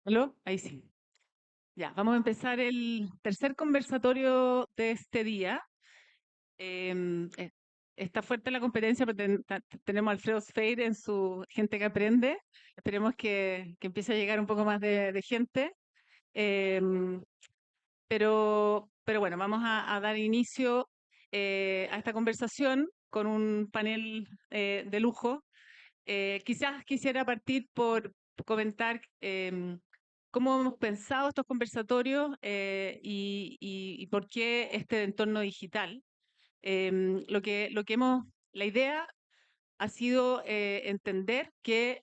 ¿Aló? Ahí sí. Ya, vamos a empezar el tercer conversatorio de este día. Em, eh, Está fuerte la competencia, pero tenemos a Alfredo Sfeir en su Gente que Aprende. Esperemos que empiece a llegar un poco más de gente. Em, pero bueno, vamos a dar inicio a esta conversación con un panel de lujo. Quizás quisiera partir por comentar cómo hemos pensado estos conversatorios y por qué este entorno digital. La idea ha sido entender que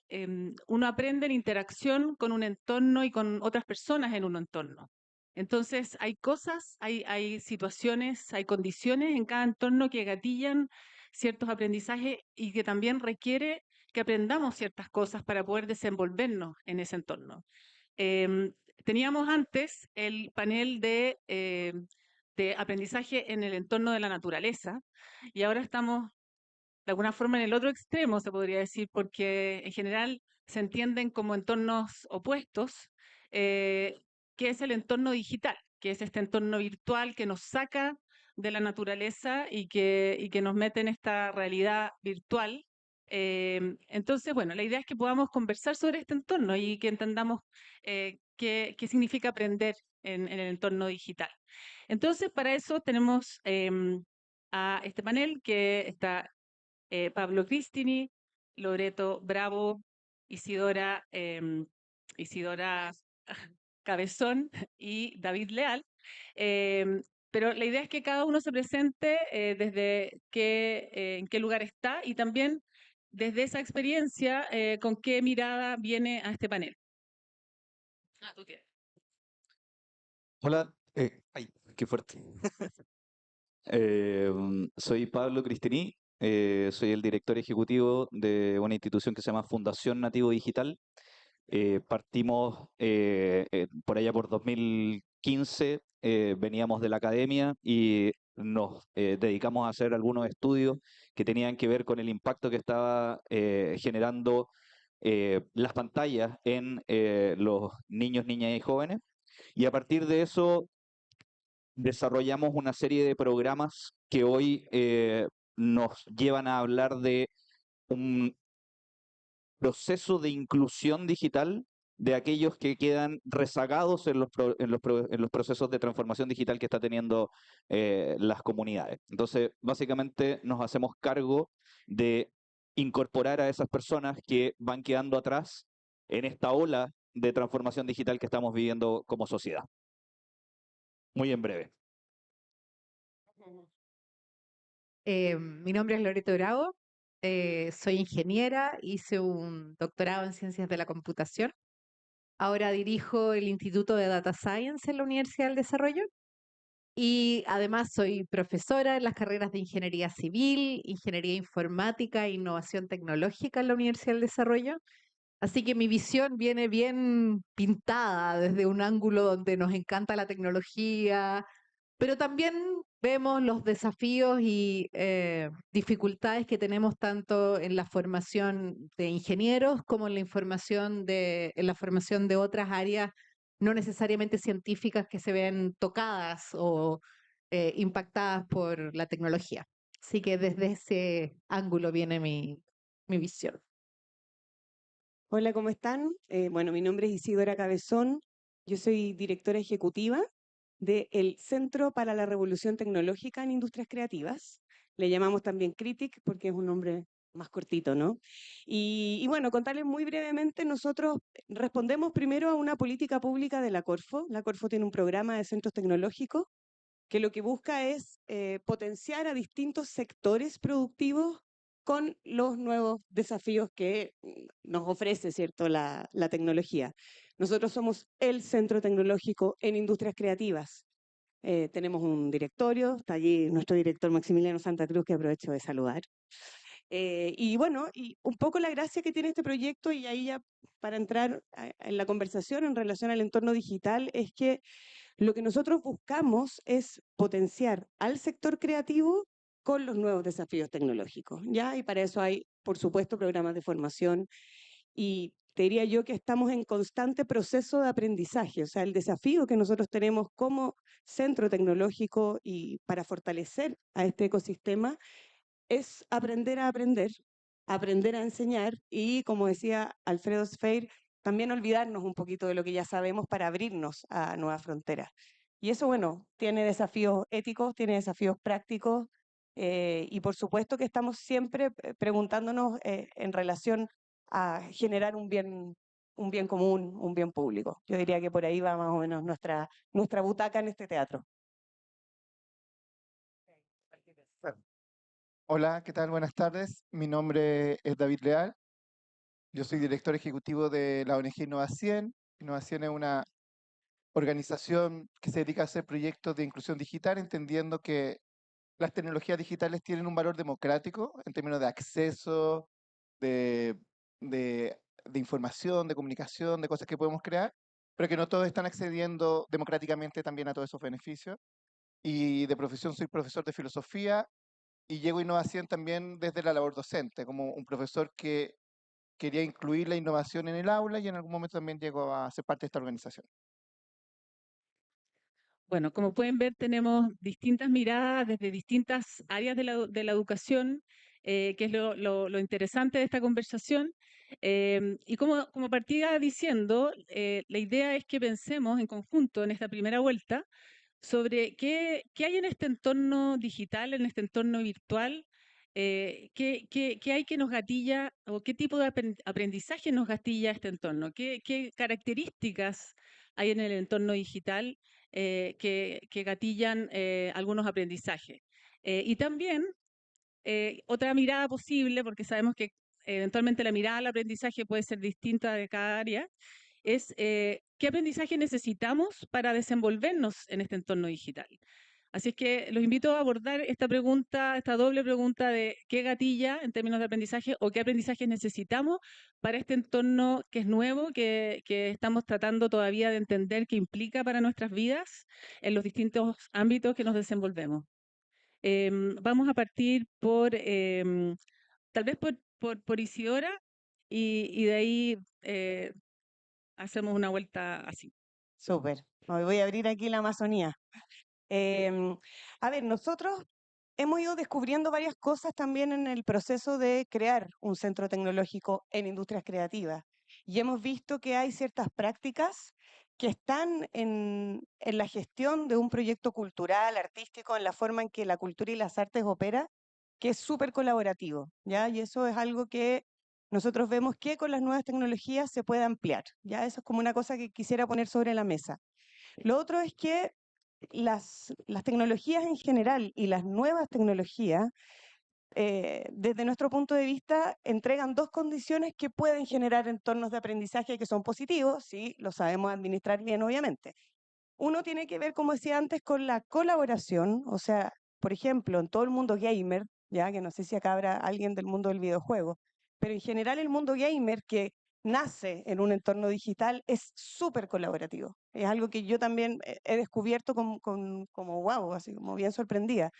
uno aprende en interacción con un entorno y con otras personas en un entorno. Entonces, hay cosas, hay situaciones, hay condiciones en cada entorno que gatillan ciertos aprendizajes y que también requiere que aprendamos ciertas cosas para poder desenvolvernos en ese entorno. Em, Teníamos antes el panel de aprendizaje en el entorno de la naturaleza y ahora estamos de alguna forma en el otro extremo, se podría decir, porque en general se entienden como entornos opuestos, eh, que es el entorno digital, que es este entorno virtual que nos saca de la naturaleza y que nos mete en esta realidad virtual. Entonces, bueno, la idea es que podamos conversar sobre este entorno y que entendamos qué significa aprender en el entorno digital. Entonces, para eso tenemos a este panel que está Pablo Cristini, Loreto Bravo, Isidora, Isidora Cabezón y David Leal. Em, pero la idea es que cada uno se presente en qué lugar está y también desde esa experiencia con qué mirada viene a este panel. Tú tienes. Hola, ay, qué fuerte. Soy Pablo Cristini, soy el director ejecutivo de una institución que se llama Fundación Nativo Digital. Partimos por allá por 2015, veníamos de la academia y nos dedicamos a hacer algunos estudios que tenían que ver con el impacto que estaba generando las pantallas en los niños, niñas y jóvenes. Y a partir de eso desarrollamos una serie de programas que hoy nos llevan a hablar de un proceso de inclusión digital de aquellos que quedan rezagados en los procesos de transformación digital que está teniendo las comunidades. Entonces, básicamente nos hacemos cargo de incorporar a esas personas que van quedando atrás en esta ola de transformación digital que estamos viviendo como sociedad. Muy en breve. Mi nombre es Loreto Bravo, soy ingeniera, hice un doctorado en ciencias de la computación. Ahora dirijo el Instituto de Data Science en la Universidad del Desarrollo y además soy profesora en las carreras de Ingeniería Civil, Ingeniería Informática e Innovación Tecnológica en la Universidad del Desarrollo. Así que mi visión viene bien pintada desde un ángulo donde nos encanta la tecnología, pero también vemos los desafíos y dificultades que tenemos tanto en la formación de ingenieros como en en la formación de otras áreas no necesariamente científicas que se ven tocadas o impactadas por la tecnología. Así que desde ese ángulo viene mi visión. Hola, ¿cómo están? Bueno, mi nombre es Isidora Cabezón. Yo soy directora ejecutiva del Centro para la Revolución Tecnológica en Industrias Creativas. Le llamamos también CRITIC porque es un nombre más cortito, ¿no? Y bueno, contarles muy brevemente, nosotros respondemos primero a una política pública de la Corfo. La Corfo tiene un programa de centros tecnológicos que lo que busca es potenciar a distintos sectores productivos con los nuevos desafíos que nos ofrece, ¿cierto?, la tecnología. Nosotros somos el centro tecnológico en industrias creativas. Tenemos un directorio, está allí nuestro director Maximiliano Santa Cruz, que aprovecho de saludar. Y bueno, y un poco la gracia que tiene este proyecto, y ahí ya para entrar en la conversación en relación al entorno digital, es que lo que nosotros buscamos es potenciar al sector creativo con los nuevos desafíos tecnológicos, ¿ya? Y para eso hay, por supuesto, programas de formación y te diría yo que estamos en constante proceso de aprendizaje. O sea, el desafío que nosotros tenemos como centro tecnológico y para fortalecer a este ecosistema es aprender a aprender, aprender a enseñar y, como decía Alfredo Sfeir, también olvidarnos un poquito de lo que ya sabemos para abrirnos a nuevas fronteras. Y eso, bueno, tiene desafíos éticos, tiene desafíos prácticos y por supuesto que estamos siempre preguntándonos en relación a generar un bien común, un bien público. Yo diría que por ahí va más o menos nuestra butaca en este teatro. Hola, ¿qué tal? Buenas tardes. Mi nombre es David Leal. Yo soy director ejecutivo de la ONG Innova100. Innova100 es una organización que se dedica a hacer proyectos de inclusión digital, entendiendo que las tecnologías digitales tienen un valor democrático en términos de acceso, de, de información, de comunicación, de cosas que podemos crear, pero que no todos están accediendo democráticamente también a todos esos beneficios. Y de profesión soy profesor de filosofía y llego a Innovación también desde la labor docente, como un profesor que quería incluir la innovación en el aula y en algún momento también llegó a ser parte de esta organización. Bueno, como pueden ver, tenemos distintas miradas desde distintas áreas de la educación, que es lo interesante de esta conversación. Y como partía diciendo, la idea es que pensemos en conjunto en esta primera vuelta sobre qué hay en este entorno digital, en este entorno virtual, qué hay que nos gatilla o qué tipo de aprendizaje nos gatilla este entorno, qué características hay en el entorno digital que gatillan algunos aprendizajes. Y también otra mirada posible, porque sabemos que eventualmente la mirada al aprendizaje puede ser distinta de cada área, es qué aprendizaje necesitamos para desenvolvernos en este entorno digital. Así es que los invito a abordar esta pregunta, esta doble pregunta de qué gatilla en términos de aprendizaje o qué aprendizaje necesitamos para este entorno que es nuevo, que estamos tratando todavía de entender qué implica para nuestras vidas en los distintos ámbitos que nos desenvolvemos. Vamos a partir tal vez por Isidora y de ahí hacemos una vuelta así. Súper. Me voy a abrir aquí la Amazonía. A ver, nosotros hemos ido descubriendo varias cosas también en el proceso de crear un centro tecnológico en industrias creativas. Y hemos visto que hay ciertas prácticas que están en la gestión de un proyecto cultural, artístico, en la forma en que la cultura y las artes opera, que es súper colaborativo, ¿ya? Y eso es algo que nosotros vemos que con las nuevas tecnologías se puede ampliar, ¿ya? Eso es como una cosa que quisiera poner sobre la mesa. Lo otro es que las tecnologías en general y las nuevas tecnologías, desde nuestro punto de vista, entregan dos condiciones que pueden generar entornos de aprendizaje que son positivos, si lo sabemos administrar bien, obviamente. Uno tiene que ver, como decía antes, con la colaboración, o sea, por ejemplo, en todo el mundo gamer, ya que no sé si acá habrá alguien del mundo del videojuego, pero en general el mundo gamer que nace en un entorno digital es súper colaborativo. Es algo que yo también he descubierto como wow, así como bien sorprendida,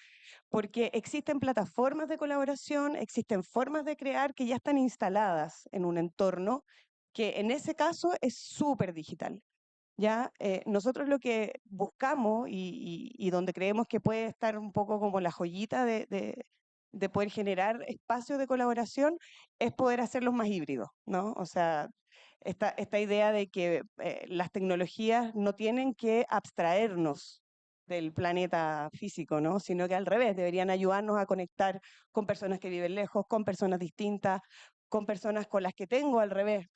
porque existen plataformas de colaboración, existen formas de crear que ya están instaladas en un entorno que en ese caso es súper digital. Ya, nosotros lo que buscamos y donde creemos que puede estar un poco como la joyita de poder generar espacios de colaboración es poder hacerlos más híbridos, ¿no? O sea, esta idea de que las tecnologías no tienen que abstraernos del planeta físico, ¿no? Sino que al revés, deberían ayudarnos a conectar con personas que viven lejos, con personas distintas, con personas con las que tengo al revés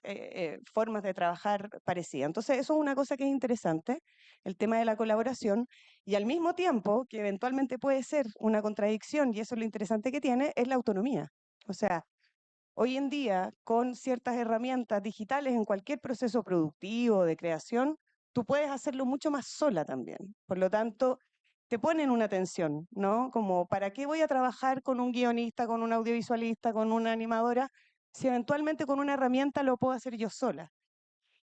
formas de trabajar parecidas. Entonces, eso es una cosa que es interesante, el tema de la colaboración, y al mismo tiempo, que eventualmente puede ser una contradicción, y eso es lo interesante que tiene, es la autonomía. O sea, hoy en día, con ciertas herramientas digitales en cualquier proceso productivo, de creación, tú puedes hacerlo mucho más sola también. Por lo tanto, te ponen una tensión, ¿no? Como, ¿para qué voy a trabajar con un guionista, con un audiovisualista, con una animadora, si eventualmente con una herramienta lo puedo hacer yo sola?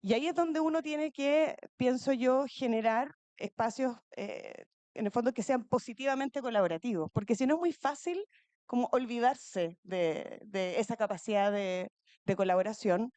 Y ahí es donde uno tiene que, pienso yo, generar espacios, en el fondo, que sean positivamente colaborativos, porque si no es muy fácil como olvidarse de esa capacidad de colaboración.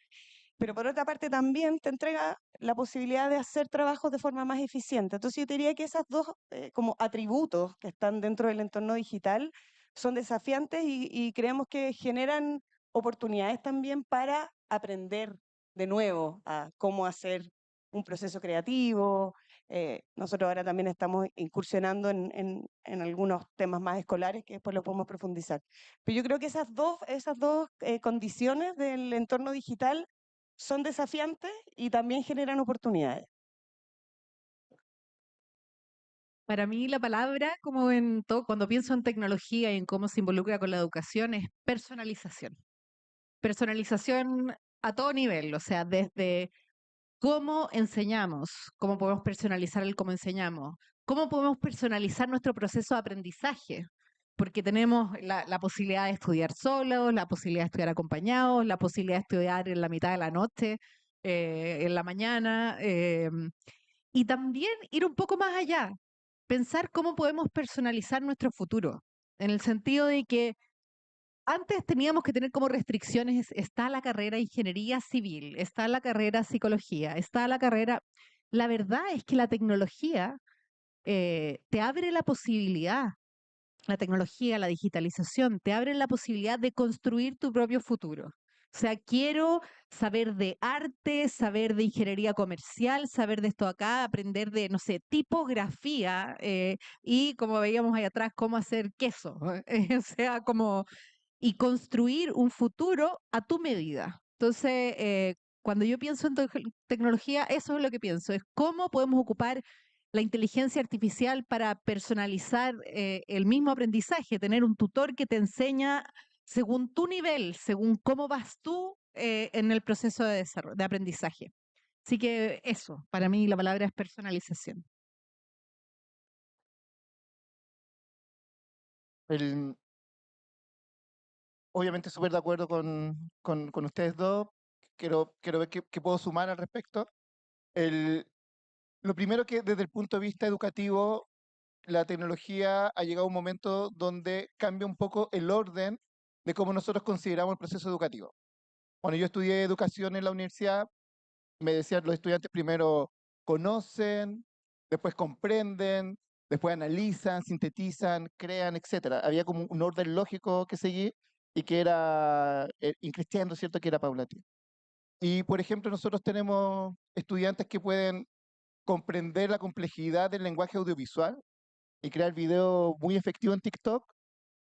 pero por otra parte también te entrega la posibilidad de hacer trabajos de forma más eficiente. Entonces yo diría que esas dos como atributos que están dentro del entorno digital son desafiantes y creemos que generan oportunidades también para aprender de nuevo a cómo hacer un proceso creativo. Nosotros ahora también estamos incursionando en algunos temas más escolares que después los podemos profundizar. Pero yo creo que esas dos condiciones del entorno digital son desafiantes y también generan oportunidades. Para mí la palabra, como en todo, cuando pienso en tecnología y en cómo se involucra con la educación, es personalización. Personalización a todo nivel, o sea, desde cómo enseñamos, cómo podemos personalizar el cómo enseñamos, cómo podemos personalizar nuestro proceso de aprendizaje, porque tenemos la posibilidad de estudiar solos, la posibilidad de estudiar acompañados, la posibilidad de estudiar en la mitad de la noche, en la mañana, y también ir un poco más allá, pensar cómo podemos personalizar nuestro futuro, en el sentido de que antes teníamos que tener como restricciones, está la carrera ingeniería civil, está la carrera psicología, está la carrera... La verdad es que la tecnología te abre la posibilidad, la tecnología, la digitalización, te abre la posibilidad de construir tu propio futuro. O sea, quiero saber de arte, saber de ingeniería comercial, saber de esto acá, aprender de, no sé, tipografía y como veíamos ahí atrás, cómo hacer queso. O sea, como y construir un futuro a tu medida. Entonces, cuando yo pienso en tecnología, eso es lo que pienso, es cómo podemos ocupar la inteligencia artificial para personalizar el mismo aprendizaje, tener un tutor que te enseña según tu nivel, según cómo vas tú en el proceso de desarrollo, de aprendizaje. Así que eso, para mí la palabra es personalización. El- Obviamente súper de acuerdo con ustedes dos. Quiero ver qué puedo sumar al respecto. Lo primero que desde el punto de vista educativo, la tecnología ha llegado a un momento donde cambia un poco el orden de cómo nosotros consideramos el proceso educativo. Cuando yo estudié educación en la universidad, me decían los estudiantes primero conocen, después comprenden, después analizan, sintetizan, crean, etcétera. Había como un orden lógico que seguir y que era increciendo, ¿cierto? Que era paulatino. Y, por ejemplo, nosotros tenemos estudiantes que pueden comprender la complejidad del lenguaje audiovisual y crear videos muy efectivos en TikTok,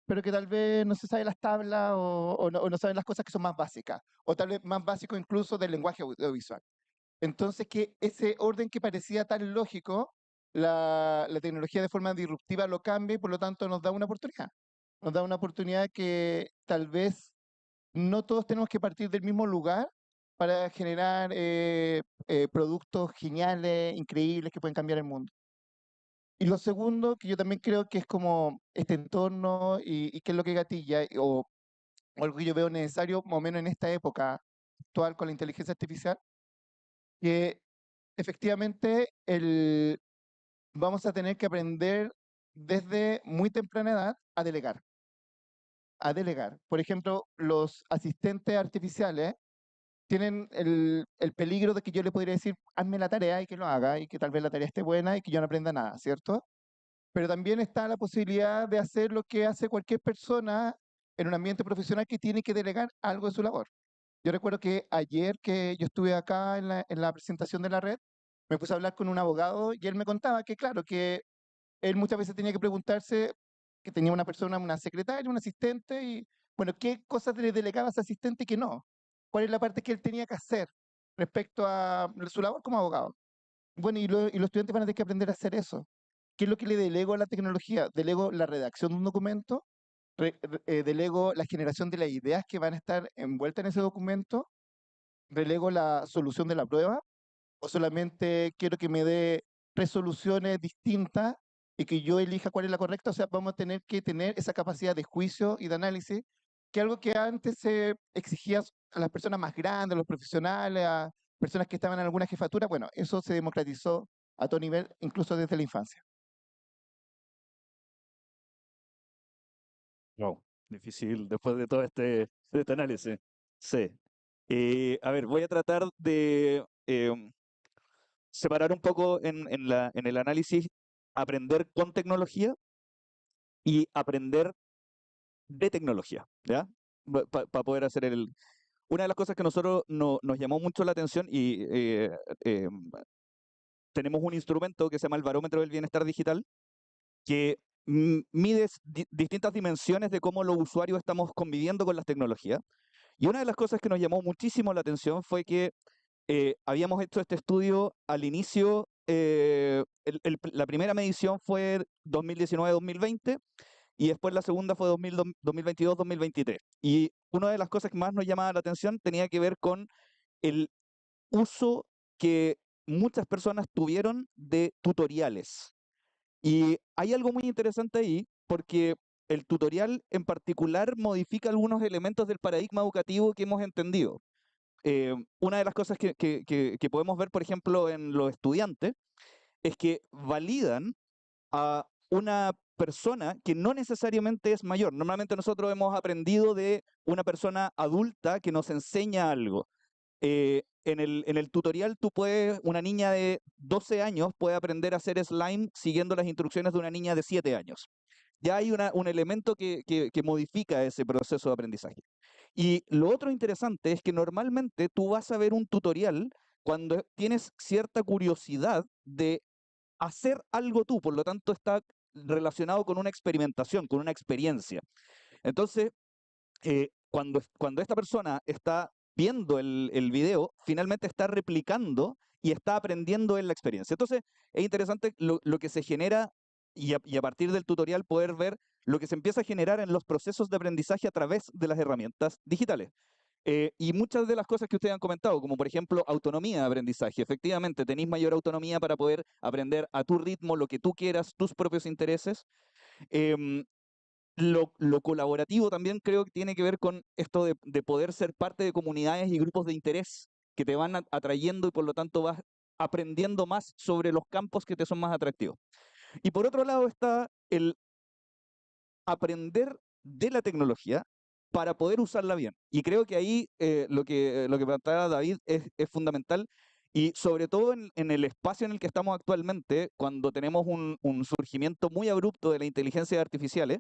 pero que tal vez no se sabe las tablas o no saben las cosas que son más básicas, o tal vez más básicos incluso del lenguaje audiovisual. Entonces, que ese orden que parecía tan lógico, la tecnología de forma disruptiva lo cambia y por lo tanto nos da una oportunidad. Nos da una oportunidad que tal vez no todos tenemos que partir del mismo lugar para generar productos geniales, increíbles, que pueden cambiar el mundo. Y lo segundo, que yo también creo que es como este entorno y qué es lo que gatilla, o algo que yo veo necesario, más o menos en esta época actual con la inteligencia artificial, que efectivamente vamos a tener que aprender desde muy temprana edad a delegar. A delegar. Por ejemplo, los asistentes artificiales tienen el peligro de que yo le podría decir, hazme la tarea y que lo haga, y que tal vez la tarea esté buena y que yo no aprenda nada, ¿cierto? Pero también está la posibilidad de hacer lo que hace cualquier persona en un ambiente profesional que tiene que delegar algo de su labor. Yo recuerdo que ayer que yo estuve acá en la presentación de la red, me puse a hablar con un abogado y él me contaba que, claro, que él muchas veces tenía que preguntarse que tenía una persona, una secretaria, un asistente, y bueno, ¿qué cosas le delegaba a ese asistente y qué no? ¿Cuál es la parte que él tenía que hacer respecto a su labor como abogado? Bueno, y los estudiantes van a tener que aprender a hacer eso. ¿Qué es lo que le delego a la tecnología? Delego la redacción de un documento, delego la generación de las ideas que van a estar envueltas en ese documento, delego la solución de la prueba, o solamente quiero que me dé resoluciones distintas y que yo elija cuál es la correcta. O sea, vamos a tener que tener esa capacidad de juicio y de análisis, que algo que antes se exigía a las personas más grandes, a los profesionales, a personas que estaban en alguna jefatura. Bueno, eso se democratizó a todo nivel, incluso desde la infancia. Wow, difícil después de todo este análisis. Sí. A ver, voy a tratar de separar un poco en el análisis, aprender con tecnología y aprender de tecnología, ¿ya? Para poder hacer el... Una de las cosas que nosotros nos llamó mucho la atención y eh, tenemos un instrumento que se llama el Barómetro del Bienestar Digital, que mide distintas dimensiones de cómo los usuarios estamos conviviendo con las tecnologías. Y una de las cosas que nos llamó muchísimo la atención fue que habíamos hecho este estudio al inicio, la primera medición fue 2019-2020 y después la segunda fue 2022-2023. Y una de las cosas que más nos llamaba la atención tenía que ver con el uso que muchas personas tuvieron de tutoriales. Y hay algo muy interesante ahí, porque el tutorial en particular modifica algunos elementos del paradigma educativo que hemos entendido. Una de las cosas que podemos ver, por ejemplo, en los estudiantes, es que validan a una persona que no necesariamente es mayor. Normalmente nosotros hemos aprendido de una persona adulta que nos enseña algo. En el tutorial una niña de 12 años puede aprender a hacer slime siguiendo las instrucciones de una niña de 7 años. Ya hay un elemento que modifica ese proceso de aprendizaje. Y lo otro interesante es que normalmente tú vas a ver un tutorial cuando tienes cierta curiosidad de hacer algo tú, por lo tanto está relacionado con una experimentación, con una experiencia. Entonces, cuando esta persona está viendo el video, finalmente está replicando y está aprendiendo en la experiencia. Entonces, es interesante lo que se genera y a partir del tutorial poder ver lo que se empieza a generar en los procesos de aprendizaje a través de las herramientas digitales. Y muchas de las cosas que ustedes han comentado, como por ejemplo autonomía de aprendizaje, efectivamente tenéis mayor autonomía para poder aprender a tu ritmo, lo que tú quieras, tus propios intereses. Em, lo colaborativo también creo que tiene que ver con esto de poder ser parte de comunidades y grupos de interés que te van atrayendo y por lo tanto vas aprendiendo más sobre los campos que te son más atractivos. Y por otro lado está el aprender de la tecnología para poder usarla bien. Y creo que ahí lo que planteaba David es fundamental y sobre todo en el espacio en el que estamos actualmente, cuando tenemos un surgimiento muy abrupto de la inteligencia artificiales,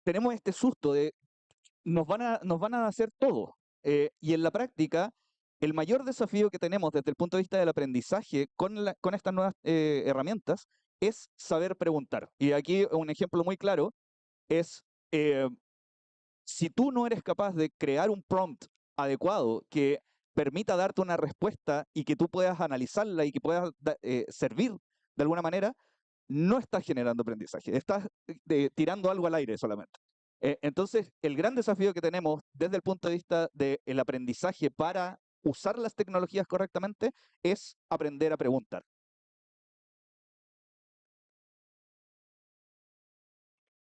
tenemos este susto de nos van a hacer todo. Y en la práctica, el mayor desafío que tenemos desde el punto de vista del aprendizaje con estas nuevas herramientas es saber preguntar. Y aquí un ejemplo muy claro es, eh, si tú no eres capaz de crear un prompt adecuado que permita darte una respuesta y que tú puedas analizarla y que puedas servir de alguna manera, no estás generando aprendizaje, estás tirando algo al aire solamente. Entonces, el gran desafío que tenemos desde el punto de vista del aprendizaje para usar las tecnologías correctamente es aprender a preguntar.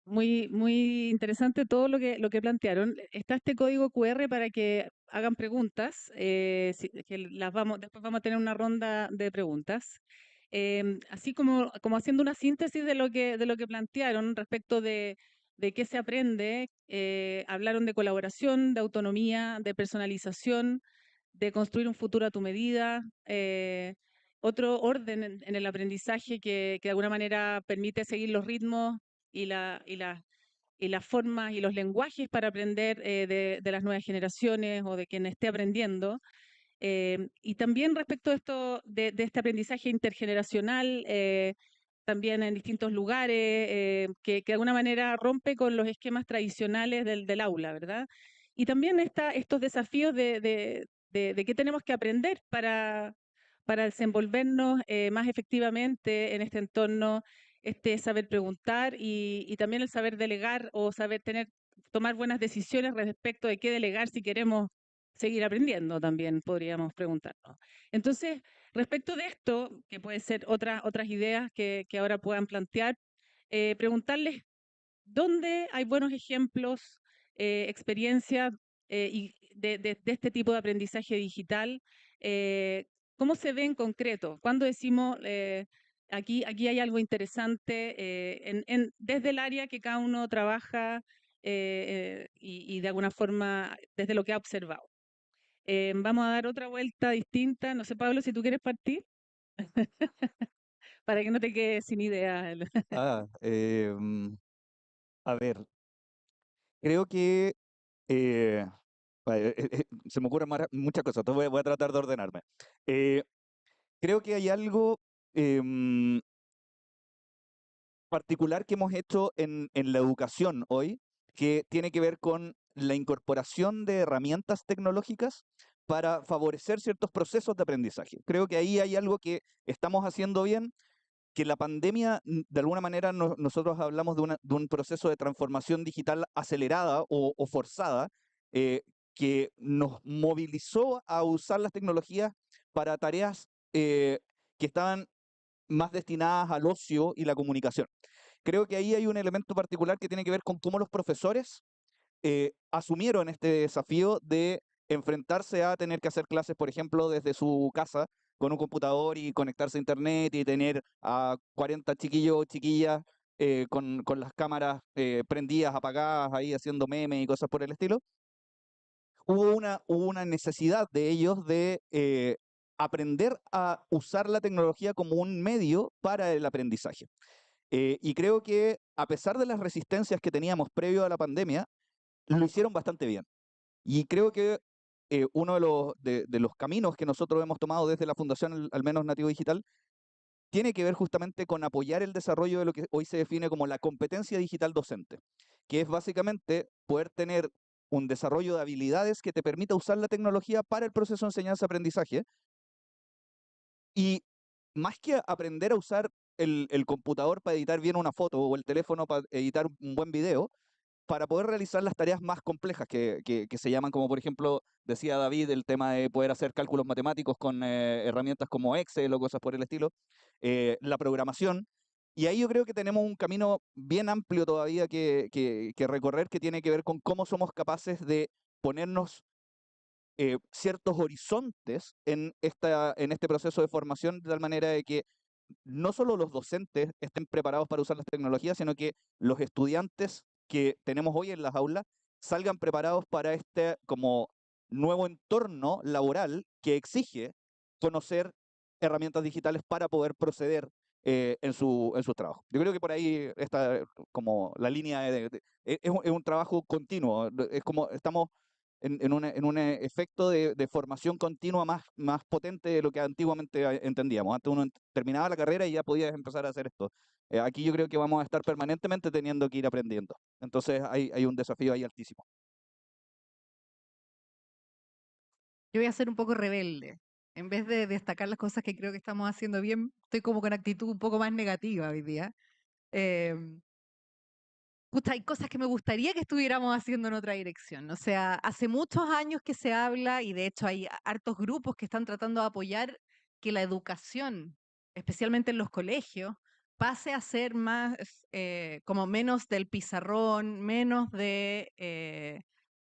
Muy interesante todo lo que plantearon. Está este código QR para que hagan preguntas, que después vamos a tener una ronda de preguntas. Así como haciendo una síntesis de lo que plantearon respecto de qué se aprende, hablaron de colaboración, de autonomía, de personalización, de construir un futuro a tu medida, otro orden en el aprendizaje que de alguna manera permite seguir los ritmos y las formas y los lenguajes para aprender de las nuevas generaciones o de quien esté aprendiendo. Y también respecto de esto, de este aprendizaje intergeneracional, también en distintos lugares, que de alguna manera rompe con los esquemas tradicionales del aula, ¿verdad? Y también estos desafíos de qué tenemos que aprender para desenvolvernos más efectivamente en este entorno, este saber preguntar y también el saber delegar o saber tomar buenas decisiones respecto de qué delegar si queremos seguir aprendiendo, también podríamos preguntarnos. Entonces, respecto de esto, que pueden ser otras ideas que ahora puedan plantear, preguntarles dónde hay buenos ejemplos, experiencias de este tipo de aprendizaje digital, cómo se ve en concreto, cuando decimos aquí hay algo interesante desde el área que cada uno trabaja y de alguna forma desde lo que ha observado. Vamos a dar otra vuelta distinta. No sé, Pablo, si tú quieres partir, para que no te quedes sin ideas. Ah, a ver, creo que eh, se me ocurren muchas cosas, entonces voy a tratar de ordenarme. Eh, Creo que hay algo particular que hemos hecho en la educación hoy que tiene que ver con la incorporación de herramientas tecnológicas para favorecer ciertos procesos de aprendizaje. Creo que ahí hay algo que estamos haciendo bien, que la pandemia, de alguna manera, nosotros hablamos de un proceso de transformación digital acelerada o forzada, eh, que nos movilizó a usar las tecnologías para tareas que estaban más destinadas al ocio y la comunicación. Creo que ahí hay un elemento particular que tiene que ver con cómo los profesores asumieron este desafío de enfrentarse a tener que hacer clases, por ejemplo, desde su casa con un computador y conectarse a internet y tener a 40 chiquillos o chiquillas con las cámaras prendidas, apagadas, ahí haciendo memes y cosas por el estilo. Hubo una necesidad de ellos de aprender a usar la tecnología como un medio para el aprendizaje. Y creo que a pesar de las resistencias que teníamos previo a la pandemia, lo hicieron bastante bien. Y creo que uno de los caminos que nosotros hemos tomado desde la Fundación, al menos Nativo Digital, tiene que ver justamente con apoyar el desarrollo de lo que hoy se define como la competencia digital docente, que es básicamente poder tener un desarrollo de habilidades que te permita usar la tecnología para el proceso de enseñanza-aprendizaje. Y más que aprender a usar el computador para editar bien una foto o el teléfono para editar un buen video, para poder realizar las tareas más complejas que se llaman, como por ejemplo, decía David, el tema de poder hacer cálculos matemáticos con herramientas como Excel o cosas por el estilo, la programación. Y ahí yo creo que tenemos un camino bien amplio todavía que recorrer, que tiene que ver con cómo somos capaces de ponernos ciertos horizontes en este proceso de formación, de tal manera de que no solo los docentes estén preparados para usar las tecnologías, sino que los estudiantes que tenemos hoy en las aulas salgan preparados para este como nuevo entorno laboral que exige conocer herramientas digitales para poder proceder en su trabajo. Yo creo que por ahí está como la línea es un trabajo continuo, es como estamos en un efecto de formación continua más potente de lo que antiguamente entendíamos. Antes uno terminaba la carrera y ya podías empezar a hacer esto. Aquí yo creo que vamos a estar permanentemente teniendo que ir aprendiendo. Entonces hay un desafío ahí altísimo. Yo voy a ser un poco rebelde. En vez de destacar las cosas que creo que estamos haciendo bien, estoy como con actitud un poco más negativa hoy día. Em, Puta, hay cosas que me gustaría que estuviéramos haciendo en otra dirección. O sea, hace muchos años que se habla y de hecho hay hartos grupos que están tratando de apoyar que la educación, especialmente en los colegios, pase a ser más, como menos del pizarrón, menos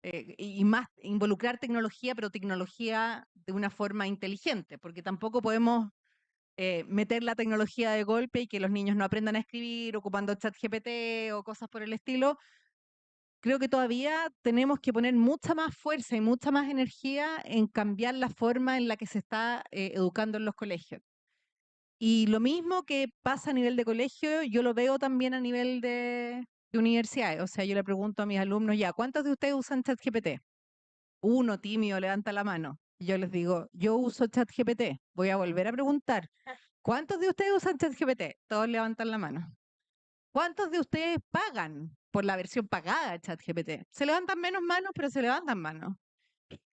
y más involucrar tecnología, pero tecnología de una forma inteligente, porque tampoco podemos meter la tecnología de golpe y que los niños no aprendan a escribir ocupando ChatGPT o cosas por el estilo. Creo que todavía tenemos que poner mucha más fuerza y mucha más energía en cambiar la forma en la que se está educando en los colegios. Y lo mismo que pasa a nivel de colegio, yo lo veo también a nivel de universidades. O sea, yo le pregunto a mis alumnos, ya, ¿cuántos de ustedes usan ChatGPT? Uno tímido levanta la mano. Yo les digo, yo uso ChatGPT. Voy a volver a preguntar, ¿cuántos de ustedes usan ChatGPT? Todos levantan la mano. ¿Cuántos de ustedes pagan por la versión pagada de ChatGPT? Se levantan menos manos, pero se levantan manos.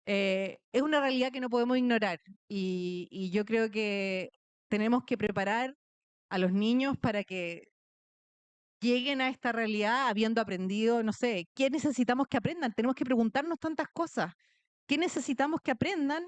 Es una realidad que no podemos ignorar y yo creo que tenemos que preparar a los niños para que lleguen a esta realidad habiendo aprendido, no sé, ¿qué necesitamos que aprendan? Tenemos que preguntarnos tantas cosas. ¿Qué necesitamos que aprendan,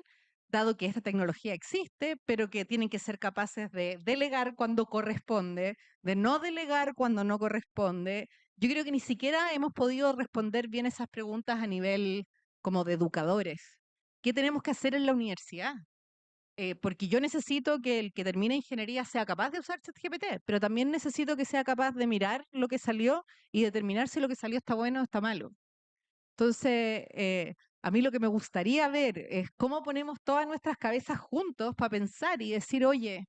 dado que esta tecnología existe, pero que tienen que ser capaces de delegar cuando corresponde, de no delegar cuando no corresponde? Yo creo que ni siquiera hemos podido responder bien esas preguntas a nivel como de educadores. ¿Qué tenemos que hacer en la universidad? Porque yo necesito que el que termine ingeniería sea capaz de usar ChatGPT, pero también necesito que sea capaz de mirar lo que salió y determinar si lo que salió está bueno o está malo. Entonces, A mí lo que me gustaría ver es cómo ponemos todas nuestras cabezas juntos para pensar y decir, oye,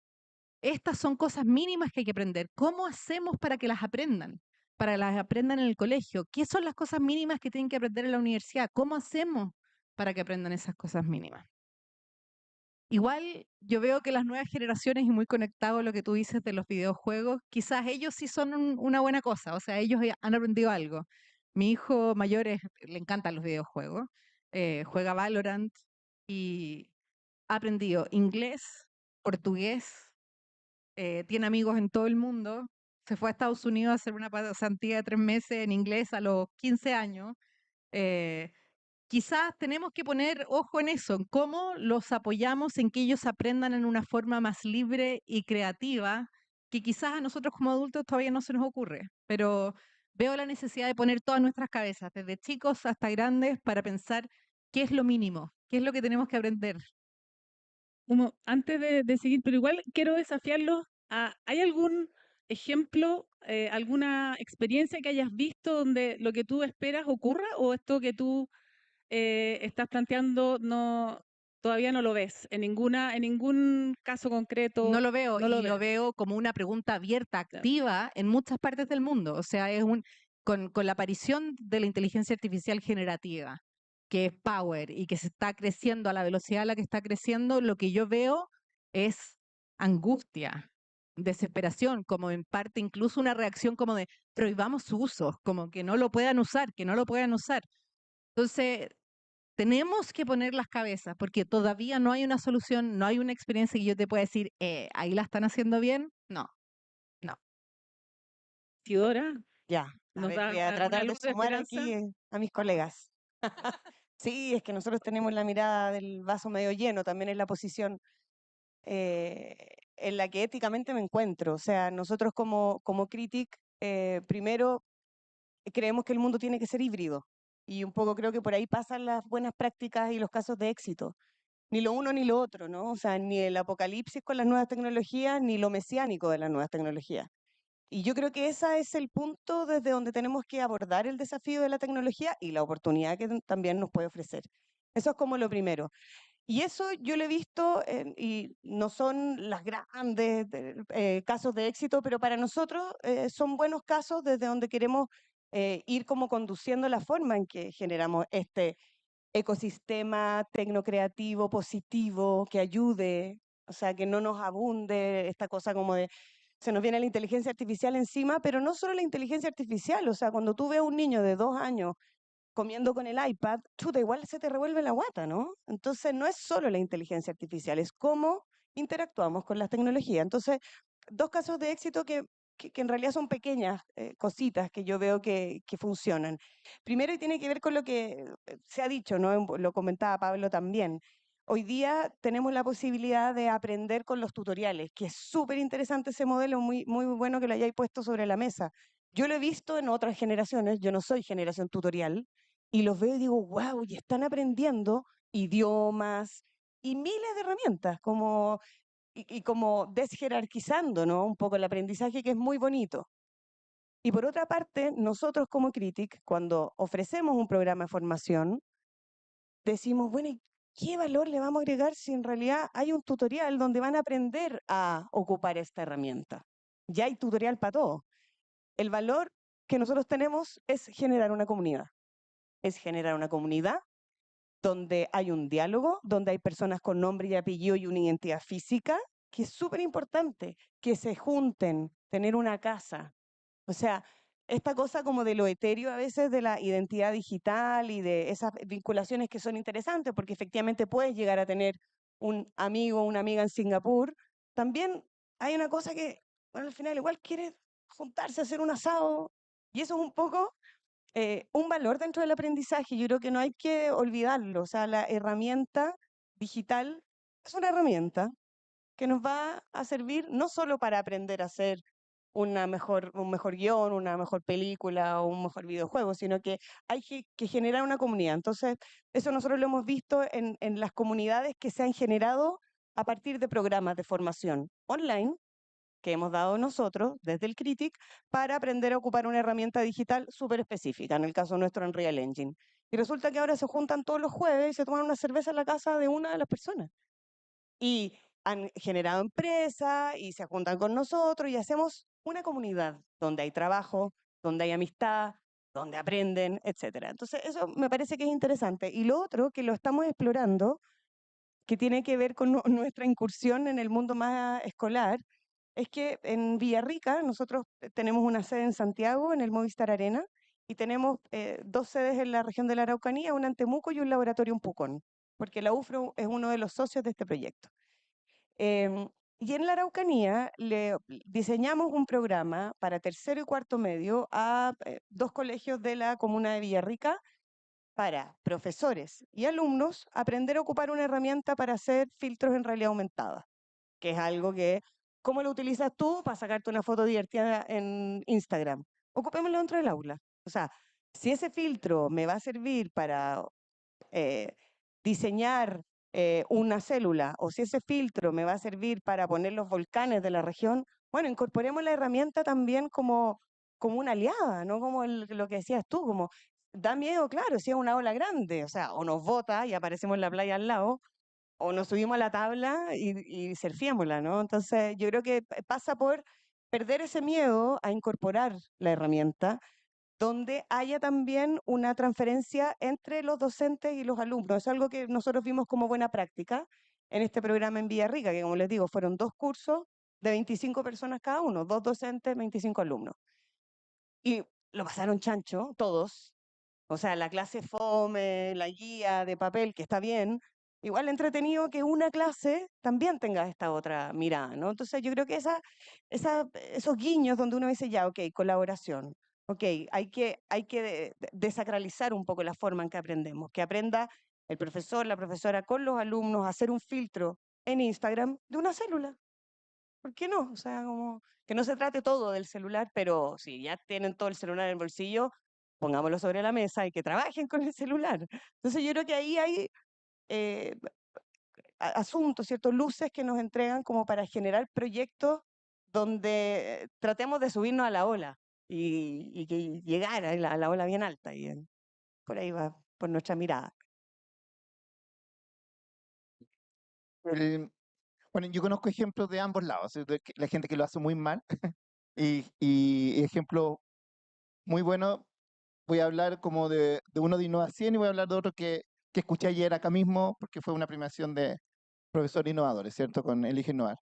estas son cosas mínimas que hay que aprender. ¿Cómo hacemos para que las aprendan? Para que las aprendan en el colegio. ¿Qué son las cosas mínimas que tienen que aprender en la universidad? ¿Cómo hacemos para que aprendan esas cosas mínimas? Igual yo veo que las nuevas generaciones, y muy conectado a lo que tú dices de los videojuegos, quizás ellos sí son una buena cosa, o sea, ellos ya han aprendido algo. Mi hijo mayor le encantan los videojuegos, juega Valorant y ha aprendido inglés, portugués, tiene amigos en todo el mundo, se fue a Estados Unidos a hacer una pasantía de 3 meses en inglés a los 15 años. eh, Quizás tenemos que poner ojo en eso, en cómo los apoyamos en que ellos aprendan en una forma más libre y creativa, que quizás a nosotros como adultos todavía no se nos ocurre, pero veo la necesidad de poner todas nuestras cabezas, desde chicos hasta grandes, para pensar qué es lo mínimo, qué es lo que tenemos que aprender. Como antes de seguir, pero igual quiero desafiarlos ¿hay algún ejemplo, alguna experiencia que hayas visto donde lo que tú esperas ocurra o esto que tú estás planteando todavía no lo ves en ningún caso concreto? No lo veo No lo y lo ves. veo como una pregunta abierta, Ya. activa en muchas partes del mundo. O sea, con la aparición de la inteligencia artificial generativa, que es Power y que se está creciendo a la velocidad a la que está creciendo, lo que yo veo es angustia, desesperación, como en parte incluso una reacción como de prohibamos su uso, como que no lo puedan usar, que no lo puedan usar. Entonces, tenemos que poner las cabezas porque todavía no hay una solución, no hay una experiencia que yo te pueda decir, ahí la están haciendo bien. No, no. Isidora, Ya, a ¿nos ver, da voy a alguna tratar de luz de sumar esperanza? aquí a mis colegas. Sí, es que nosotros tenemos la mirada del vaso medio lleno, también es la posición en la que éticamente me encuentro. O sea, nosotros como Critic, primero creemos que el mundo tiene que ser híbrido y un poco creo que por ahí pasan las buenas prácticas y los casos de éxito. Ni lo uno ni lo otro, ¿no? O sea, ni el apocalipsis con las nuevas tecnologías, ni lo mesiánico de las nuevas tecnologías. Y yo creo que ese es el punto desde donde tenemos que abordar el desafío de la tecnología y la oportunidad que también nos puede ofrecer. Eso es como lo primero. Y eso yo lo he visto, y no son las grandes casos de éxito, pero para nosotros son buenos casos desde donde queremos ir como conduciendo la forma en que generamos este ecosistema tecnocreativo positivo que ayude, o sea, que no nos abunde esta cosa como de se nos viene la inteligencia artificial encima, pero no solo la inteligencia artificial, o sea, cuando tú ves a un niño de 2 años comiendo con el iPad, chuta, igual se te revuelve la guata, ¿no? Entonces no es solo la inteligencia artificial, es cómo interactuamos con las tecnologías. Entonces, dos casos de éxito que en realidad son pequeñas cositas que yo veo que funcionan. Primero, y tiene que ver con lo que se ha dicho, ¿no? Lo comentaba Pablo también. Hoy día tenemos la posibilidad de aprender con los tutoriales, que es súper interesante ese modelo, muy, muy bueno que lo hayáis puesto sobre la mesa. Yo lo he visto en otras generaciones, yo no soy generación tutorial, y los veo y digo, wow, y están aprendiendo idiomas y miles de herramientas, como, y como desjerarquizando, ¿no? Un poco el aprendizaje que es muy bonito. Y por otra parte, nosotros como Critic, cuando ofrecemos un programa de formación, decimos, bueno, ¿y qué valor le vamos a agregar si en realidad hay un tutorial donde van a aprender a ocupar esta herramienta? Ya hay tutorial para todo. El valor que nosotros tenemos es generar una comunidad. Es generar una comunidad donde hay un diálogo, donde hay personas con nombre y apellido y una identidad física, que es súper importante, que se junten, tener una casa. O sea, esta cosa como de lo etéreo a veces de la identidad digital y de esas vinculaciones que son interesantes, porque efectivamente puedes llegar a tener un amigo o una amiga en Singapur, también hay una cosa que, bueno, al final igual quieres juntarse a hacer un asado, y eso es un poco un valor dentro del aprendizaje. Yo creo que no hay que olvidarlo. O sea, la herramienta digital es una herramienta que nos va a servir no solo para aprender a hacer un mejor guión, una mejor película o un mejor videojuego, sino que hay que generar una comunidad. Entonces, eso nosotros lo hemos visto en las comunidades que se han generado a partir de programas de formación online que hemos dado nosotros desde el CRITIC para aprender a ocupar una herramienta digital súper específica, en el caso nuestro Unreal Engine. Y resulta que ahora se juntan todos los jueves y se toman una cerveza en la casa de una de las personas. Y han generado empresas y se juntan con nosotros y hacemos una comunidad donde hay trabajo, donde hay amistad, donde aprenden, etc. Entonces, eso me parece que es interesante. Y lo otro que lo estamos explorando, que tiene que ver con nuestra incursión en el mundo más escolar, es que en Villarrica nosotros tenemos una sede en Santiago, en el Movistar Arena, y tenemos 2 sedes en la región de la Araucanía, una en Temuco y un laboratorio en Pucón, porque la UFRO es uno de los socios de este proyecto. Y en la Araucanía diseñamos un programa para tercero y cuarto medio a 2 colegios de la comuna de Villarrica para profesores y alumnos aprender a ocupar una herramienta para hacer filtros en realidad aumentada, que es algo que, ¿cómo lo utilizas tú para sacarte una foto divertida en Instagram? Ocupémoslo dentro del aula. O sea, si ese filtro me va a servir para diseñar una célula o si ese filtro me va a servir para poner los volcanes de la región, bueno, incorporemos la herramienta también como una aliada, ¿no? Como lo que decías tú, como da miedo, claro, si es una ola grande, o sea, o nos bota y aparecemos en la playa al lado, o nos subimos a la tabla y surfiémosla, ¿no? Entonces, yo creo que pasa por perder ese miedo a incorporar la herramienta donde haya también una transferencia entre los docentes y los alumnos. Es algo que nosotros vimos como buena práctica en este programa en Villarrica, que como les digo, fueron 2 cursos de 25 personas cada uno, 2 docentes, 25 alumnos. Y lo pasaron chancho, todos. O sea, la clase fome, la guía de papel, que está bien, igual entretenido que una clase también tenga esta otra mirada, ¿no? Entonces yo creo que esos guiños donde uno dice, ya, ok, colaboración, ok, hay que desacralizar un poco la forma en que aprendemos, que aprenda el profesor, la profesora con los alumnos a hacer un filtro en Instagram de una célula. ¿Por qué no? O sea, como que no se trate todo del celular, pero si ya tienen todo el celular en el bolsillo, pongámoslo sobre la mesa y que trabajen con el celular. Entonces yo creo que ahí hay eh, asuntos, ciertos luces que nos entregan como para generar proyectos donde tratemos de subirnos a la ola y que llegar a la ola bien alta. Y por ahí va, por nuestra mirada. Bueno, yo conozco ejemplos de ambos lados, de la gente que lo hace muy mal y ejemplos muy buenos. Voy a hablar como de uno de innovación y voy a hablar de otro que escuché ayer acá mismo porque fue una premiación de profesores innovadores, ¿cierto? Con Elige Innovar.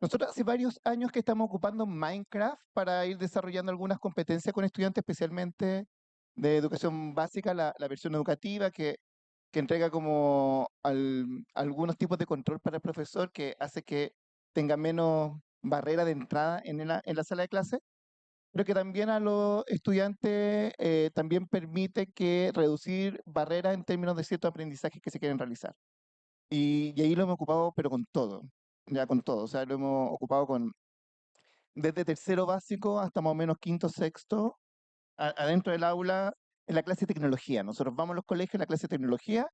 Nosotros hace varios años que estamos ocupando Minecraft para ir desarrollando algunas competencias con estudiantes, especialmente de educación básica, la versión educativa que entrega como algunos tipos de control para el profesor que hace que tenga menos barrera de entrada en la sala de clase, pero que también a los estudiantes también permite que reducir barreras en términos de ciertos aprendizajes que se quieren realizar. Y ahí lo hemos ocupado, pero con todo, ya con todo. O sea, lo hemos ocupado desde tercero básico hasta más o menos quinto, sexto, adentro del aula, en la clase de tecnología. Nosotros vamos a los colegios en la clase de tecnología,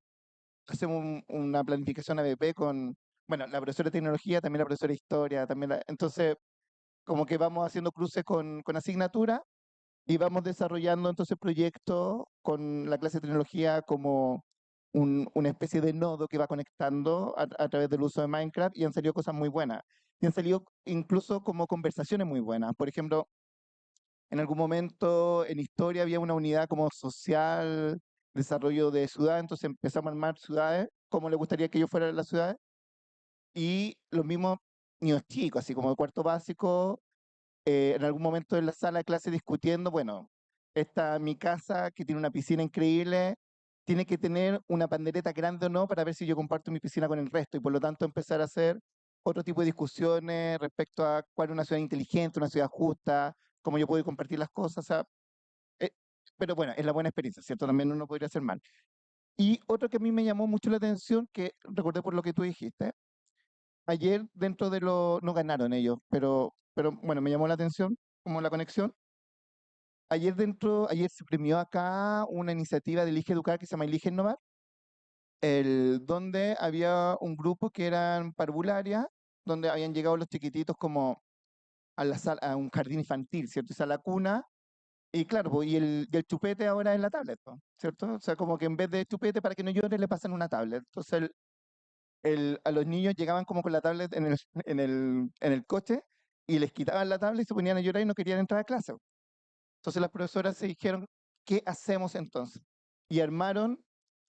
hacemos una planificación ABP con, bueno, la profesora de tecnología, también la profesora de historia, también entonces, como que vamos haciendo cruces con asignatura y vamos desarrollando entonces proyectos con la clase de tecnología como una especie de nodo que va conectando a través del uso de Minecraft y han salido cosas muy buenas. Y han salido incluso como conversaciones muy buenas. Por ejemplo, en algún momento en historia había una unidad como social, desarrollo de ciudad, entonces empezamos a armar ciudades, como le gustaría que yo fuera las ciudades, y los mismos niños chicos, así como de cuarto básico, en algún momento en la sala de clase discutiendo, bueno, mi casa que tiene una piscina increíble, tiene que tener una pandereta grande o no para ver si yo comparto mi piscina con el resto y por lo tanto empezar a hacer otro tipo de discusiones respecto a cuál es una ciudad inteligente, una ciudad justa, cómo yo puedo compartir las cosas, o sea, eh, pero bueno, es la buena experiencia, ¿cierto? También uno podría hacer mal. Y otro que a mí me llamó mucho la atención, que recordé por lo que tú dijiste, ayer dentro de lo, no ganaron ellos, pero bueno, me llamó la atención como la conexión. Ayer se premió acá una iniciativa de Elige Educar que se llama Elige Innovar, donde había un grupo que eran parvularia donde habían llegado los chiquititos como a un jardín infantil, ¿cierto? O sea, la cuna, y claro, pues, y el chupete ahora es la tablet, po, ¿cierto? O sea, como que en vez de chupete, para que no llore, le pasan una tablet. Entonces, a los niños llegaban como con la tablet en el coche y les quitaban la tablet y se ponían a llorar y no querían entrar a clase. Entonces las profesoras se dijeron, ¿qué hacemos entonces? Y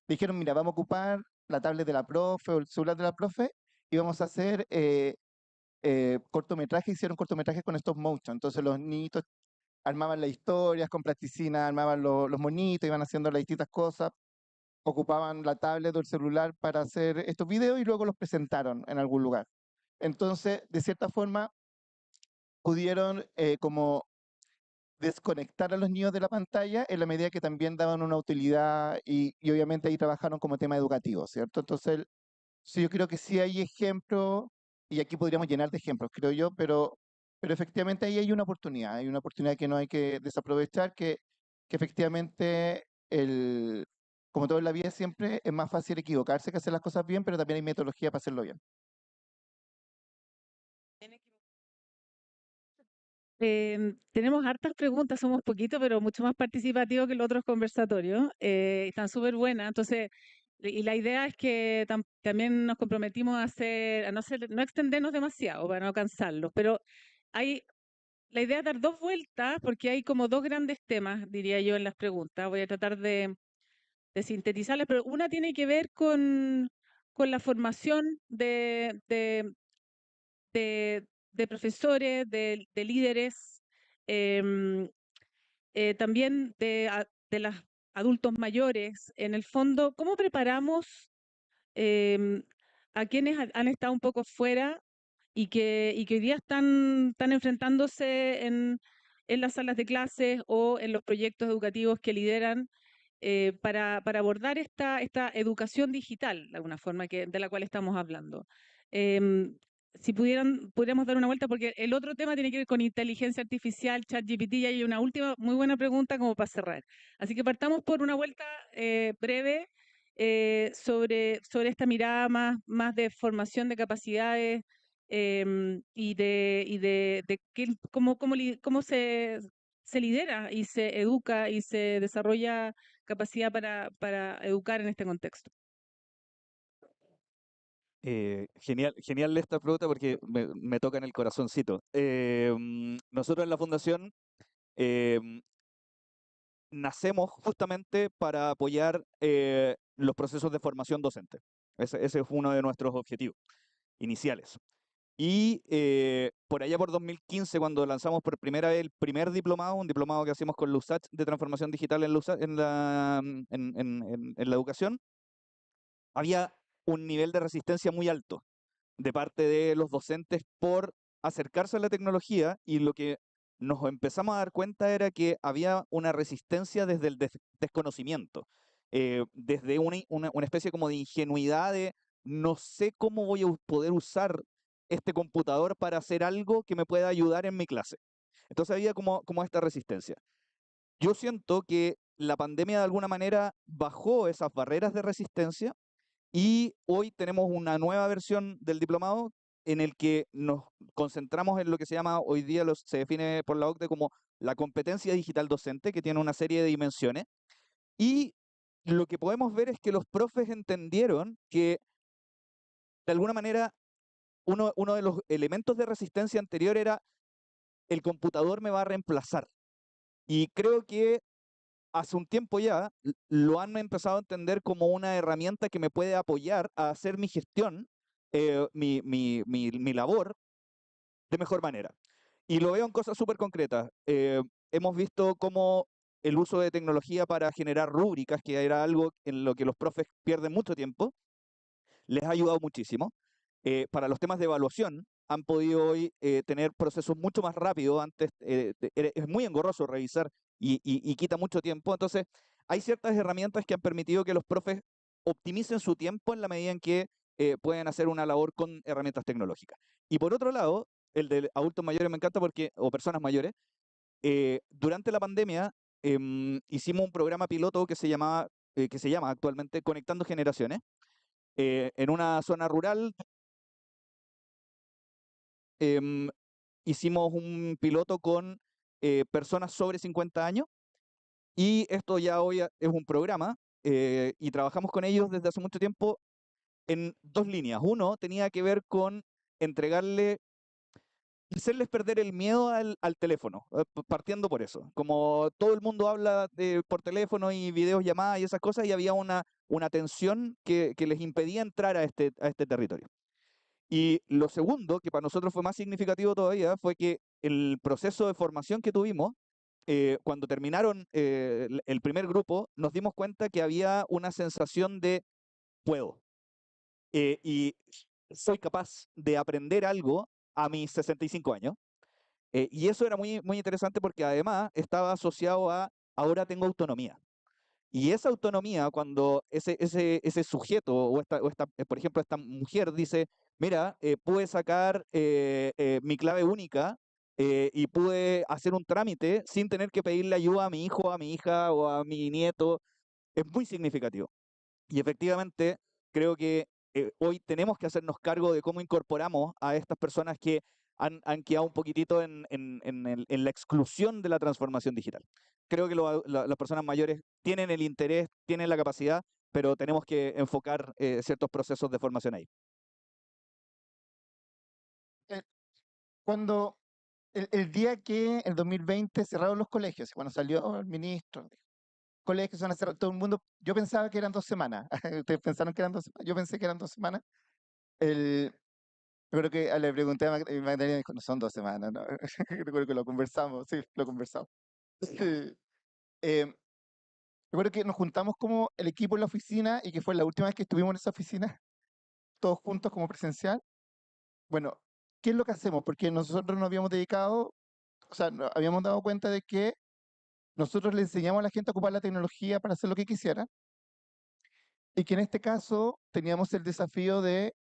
dijeron, mira, vamos a ocupar la tablet de la profe o el celular de la profe y vamos a hacer cortometrajes, hicieron cortometrajes con stop motion. Entonces los niñitos armaban las historias con plasticina, armaban los monitos, iban haciendo las distintas cosas, ocupaban la tablet o el celular para hacer estos videos y luego los presentaron en algún lugar. Entonces, de cierta forma, pudieron como desconectar a los niños de la pantalla en la medida que también daban una utilidad y obviamente ahí trabajaron como tema educativo, ¿cierto? Entonces, sí, yo creo que sí hay ejemplos, y aquí podríamos llenar de ejemplos, creo yo, pero efectivamente ahí hay una oportunidad que no hay que desaprovechar, que efectivamente, como todo en la vida siempre, es más fácil equivocarse que hacer las cosas bien, pero también hay metodología para hacerlo bien. Tenemos hartas preguntas, somos poquitos, pero mucho más participativos que los otros conversatorios. Están súper buenas. Entonces, y la idea es que también nos comprometimos a no extendernos demasiado para no cansarlos. Pero la idea es dar dos vueltas, porque hay como dos grandes temas, diría yo, en las preguntas. Voy a tratar de sintetizarlas, pero una tiene que ver con la formación de profesores, de líderes, em, también de los adultos mayores. En el fondo, ¿cómo preparamos a quienes han estado un poco fuera y que hoy día están enfrentándose en las salas de clases o en los proyectos educativos que lideran para abordar esta educación digital, de alguna forma, de la cual estamos hablando? Em, si pudiéramos dar una vuelta, porque el otro tema tiene que ver con inteligencia artificial, ChatGPT, y hay una última muy buena pregunta como para cerrar. Así que partamos por una vuelta breve sobre esta mirada más de formación de capacidades cómo se lidera y se educa y se desarrolla capacidad para educar en este contexto. Genial esta pregunta porque me toca en el corazoncito. Nosotros en la fundación nacemos justamente para apoyar los procesos de formación docente. Ese es uno de nuestros objetivos iniciales. Y por allá por 2015, cuando lanzamos por primera vez el primer diplomado, un diplomado que hacemos con LUSACH de transformación digital en la educación, había un nivel de resistencia muy alto de parte de los docentes por acercarse a la tecnología, y lo que nos empezamos a dar cuenta era que había una resistencia desde el desconocimiento, desde una especie como de ingenuidad de no sé cómo voy a poder usar este computador para hacer algo que me pueda ayudar en mi clase. Entonces había como esta resistencia. Yo siento que la pandemia de alguna manera bajó esas barreras de resistencia y hoy tenemos una nueva versión del diplomado en el que nos concentramos en lo que se llama, hoy día se define por la OCDE como la competencia digital docente, que tiene una serie de dimensiones. Y lo que podemos ver es que los profes entendieron que, de alguna manera, uno de los elementos de resistencia anterior era el computador me va a reemplazar. Y creo que hace un tiempo ya lo han empezado a entender como una herramienta que me puede apoyar a hacer mi gestión, mi labor de mejor manera. Y lo veo en cosas súper concretas. Hemos visto cómo el uso de tecnología para generar rúbricas, que era algo en lo que los profes pierden mucho tiempo, les ha ayudado muchísimo. Para los temas de evaluación, han podido hoy tener procesos mucho más rápidos. Antes es muy engorroso revisar y quita mucho tiempo. Entonces, hay ciertas herramientas que han permitido que los profes optimicen su tiempo en la medida en que pueden hacer una labor con herramientas tecnológicas. Y por otro lado, el de adultos mayores me encanta o personas mayores, durante la pandemia hicimos un programa piloto que se llama actualmente Conectando Generaciones, en una zona rural hicimos un piloto con personas sobre 50 años y esto ya hoy es un programa y trabajamos con ellos desde hace mucho tiempo en dos líneas. Uno tenía que ver con entregarle, hacerles perder el miedo al teléfono, partiendo por eso. Como todo el mundo habla por teléfono y videos, llamadas y esas cosas, y había una tensión que les impedía entrar a este territorio. Y lo segundo, que para nosotros fue más significativo todavía, fue que el proceso de formación que tuvimos, cuando terminaron el primer grupo, nos dimos cuenta que había una sensación de puedo. Y soy capaz de aprender algo a mis 65 años. Y eso era muy, muy interesante porque además estaba asociado a ahora tengo autonomía. Y esa autonomía, cuando ese sujeto por ejemplo, esta mujer dice, mira, pude sacar mi clave única y pude hacer un trámite sin tener que pedirle ayuda a mi hijo, a mi hija o a mi nieto, es muy significativo. Y efectivamente, creo que hoy tenemos que hacernos cargo de cómo incorporamos a estas personas que han quedado un poquitito en la exclusión de la transformación digital. Creo que las personas mayores tienen el interés, tienen la capacidad, pero tenemos que enfocar ciertos procesos de formación ahí. Eh, Cuando el día que en 2020 cerraron los colegios, cuando salió el ministro, dijo, colegios van a cerrar, todo el mundo, yo pensaba que eran 2 semanas, ustedes pensaron que eran 2 semanas, yo pensé que eran 2 semanas. Yo creo que le pregunté a Magdalena y dijo, no son 2 semanas, ¿no? Recuerdo que lo conversamos, sí, lo conversamos. Sí. Eh, Recuerdo que nos juntamos como el equipo en la oficina y que fue la última vez que estuvimos en esa oficina, todos juntos como presencial. Bueno, ¿qué es lo que hacemos? Porque nosotros nos habíamos dedicado, o sea, habíamos dado cuenta de que nosotros le enseñamos a la gente a ocupar la tecnología para hacer lo que quisieran y que en este caso teníamos el desafío de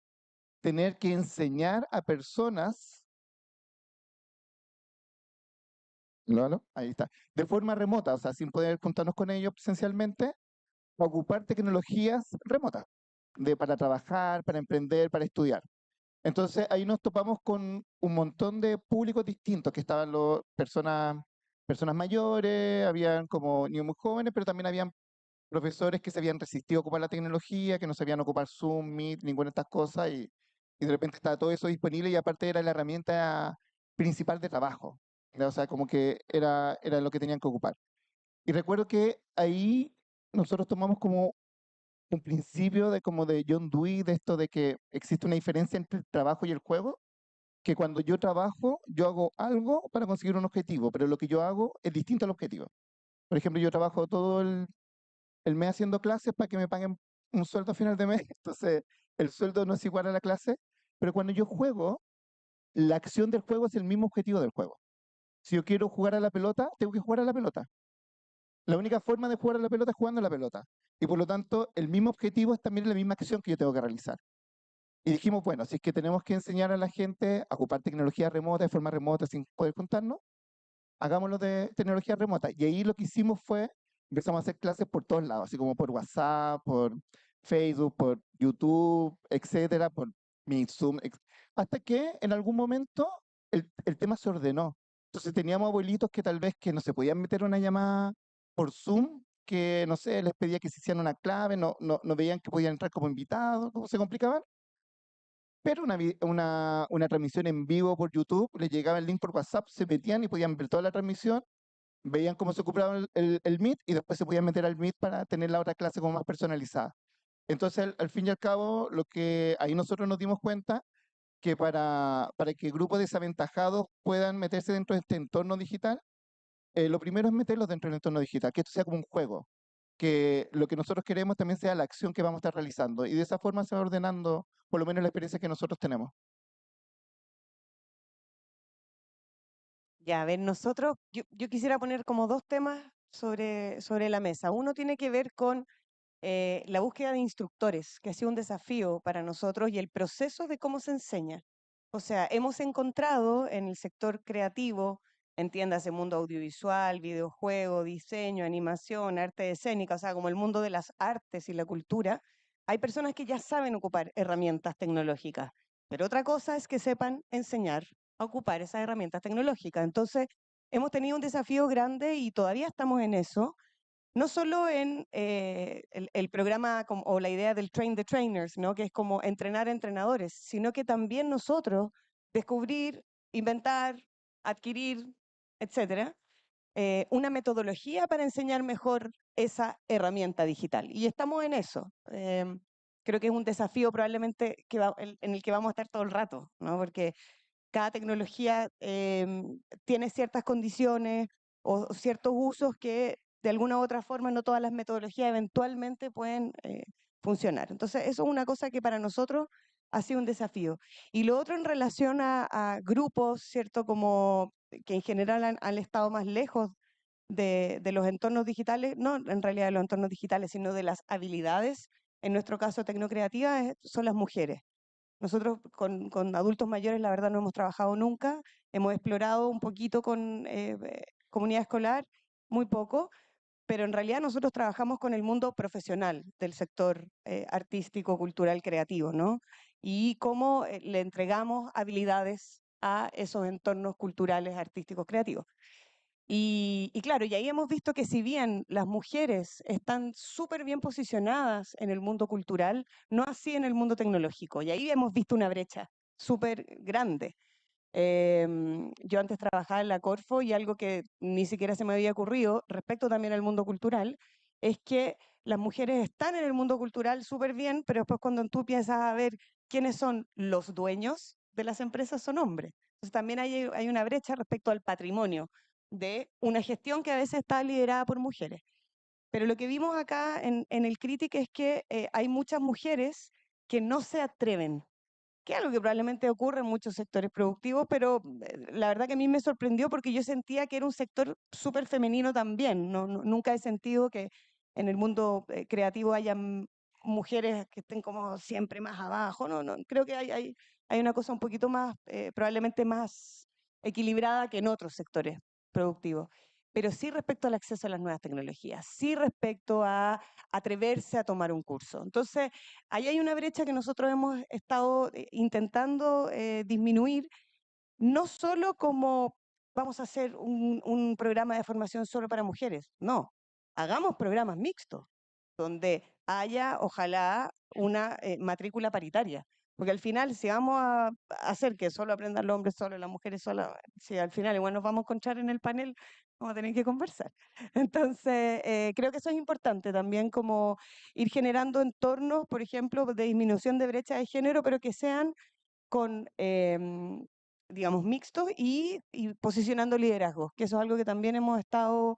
tener que enseñar a personas, ¿no? Ahí está, de forma remota, o sea, sin poder juntarnos con ellos presencialmente, a ocupar tecnologías remotas, para trabajar, para emprender, para estudiar. Entonces ahí nos topamos con un montón de públicos distintos, que estaban personas mayores, habían como niños muy jóvenes, pero también habían profesores que se habían resistido a ocupar la tecnología, que no sabían ocupar Zoom, Meet, ninguna de estas cosas, y de repente estaba todo eso disponible y aparte era la herramienta principal de trabajo, ¿ya? O sea, como que era lo que tenían que ocupar. Y recuerdo que ahí nosotros tomamos como un principio de como de John Dewey, de esto de que existe una diferencia entre el trabajo y el juego, que cuando yo trabajo, yo hago algo para conseguir un objetivo, pero lo que yo hago es distinto al objetivo. Por ejemplo, yo trabajo todo el mes haciendo clases para que me paguen un sueldo a final de mes, entonces el sueldo no es igual a la clase, pero cuando yo juego, la acción del juego es el mismo objetivo del juego. Si yo quiero jugar a la pelota, tengo que jugar a la pelota. La única forma de jugar a la pelota es jugando a la pelota. Y por lo tanto, el mismo objetivo es también la misma acción que yo tengo que realizar. Y dijimos, bueno, si es que tenemos que enseñar a la gente a ocupar tecnología remota de forma remota sin poder juntarnos, hagámoslo de tecnología remota. Y ahí lo que hicimos fue, empezamos a hacer clases por todos lados, así como por WhatsApp, por Facebook, por YouTube, etcétera, por Meet, Zoom, hasta que en algún momento el tema se ordenó. Entonces teníamos abuelitos que tal vez que no se podían meter una llamada por Zoom, que no sé, les pedía que se hicieran una clave, no veían que podían entrar como invitados, ¿cómo se complicaban? Pero una transmisión en vivo por YouTube, les llegaba el link por WhatsApp, se metían y podían ver toda la transmisión, veían cómo se ocupaba el Meet y después se podían meter al Meet para tener la otra clase como más personalizada. Entonces, al fin y al cabo, lo que ahí nosotros nos dimos cuenta que para que grupos desaventajados puedan meterse dentro de este entorno digital, lo primero es meterlos dentro del entorno digital, que esto sea como un juego, que lo que nosotros queremos también sea la acción que vamos a estar realizando. Y de esa forma se va ordenando, por lo menos la experiencia que nosotros tenemos. Ya, a ver, yo quisiera poner como dos temas sobre la mesa. Uno tiene que ver con la búsqueda de instructores, que ha sido un desafío para nosotros, y el proceso de cómo se enseña. O sea, hemos encontrado en el sector creativo, entiéndase mundo audiovisual, videojuego, diseño, animación, arte escénica, o sea, como el mundo de las artes y la cultura, hay personas que ya saben ocupar herramientas tecnológicas, pero otra cosa es que sepan enseñar a ocupar esas herramientas tecnológicas. Entonces, hemos tenido un desafío grande y todavía estamos en eso, no solo en el programa o la idea del Train the Trainers, ¿no? Que es como entrenar a entrenadores, sino que también nosotros descubrir, inventar, adquirir, etcétera, una metodología para enseñar mejor esa herramienta digital. Y estamos en eso. Creo que es un desafío probablemente en el que vamos a estar todo el rato, ¿no? Porque cada tecnología tiene ciertas condiciones o ciertos usos que de alguna u otra forma no todas las metodologías eventualmente pueden funcionar. Entonces, eso es una cosa que para nosotros ha sido un desafío. Y lo otro en relación a grupos, ¿cierto? Como que en general han estado más lejos de los entornos digitales, no en realidad de los entornos digitales, sino de las habilidades, en nuestro caso tecnocreativas, son las mujeres. Nosotros con adultos mayores, la verdad, no hemos trabajado nunca. Hemos explorado un poquito con comunidad escolar, muy poco, pero en realidad nosotros trabajamos con el mundo profesional del sector artístico, cultural, creativo, ¿no? Y cómo le entregamos habilidades a esos entornos culturales, artísticos, creativos. Y claro, y ahí hemos visto que si bien las mujeres están súper bien posicionadas en el mundo cultural, no así en el mundo tecnológico. Y ahí hemos visto una brecha súper grande. Yo antes trabajaba en la Corfo y algo que ni siquiera se me había ocurrido respecto también al mundo cultural es que las mujeres están en el mundo cultural súper bien, pero después cuando tú empiezas a ver quiénes son los dueños de las empresas son hombres. Entonces también hay una brecha respecto al patrimonio de una gestión que a veces está liderada por mujeres. Pero lo que vimos acá en el Critic es que hay muchas mujeres que no se atreven, que es algo que probablemente ocurre en muchos sectores productivos, pero la verdad que a mí me sorprendió porque yo sentía que era un sector súper femenino también. Nunca he sentido que en el mundo creativo haya mujeres que estén como siempre más abajo. No, creo que hay una cosa un poquito más, probablemente más equilibrada que en otros sectores productivos. Pero sí respecto al acceso a las nuevas tecnologías, sí respecto a atreverse a tomar un curso. Entonces, ahí hay una brecha que nosotros hemos estado intentando disminuir, no solo como vamos a hacer un programa de formación solo para mujeres, no, hagamos programas mixtos, donde haya, ojalá, una matrícula paritaria. Porque al final, si vamos a hacer que solo aprendan los hombres solo, las mujeres solo, si al final igual nos vamos a encontrar en el panel, vamos a tener que conversar. Entonces, creo que eso es importante también, como ir generando entornos, por ejemplo, de disminución de brecha de género, pero que sean con, digamos, mixtos y posicionando liderazgos, que eso es algo que también hemos estado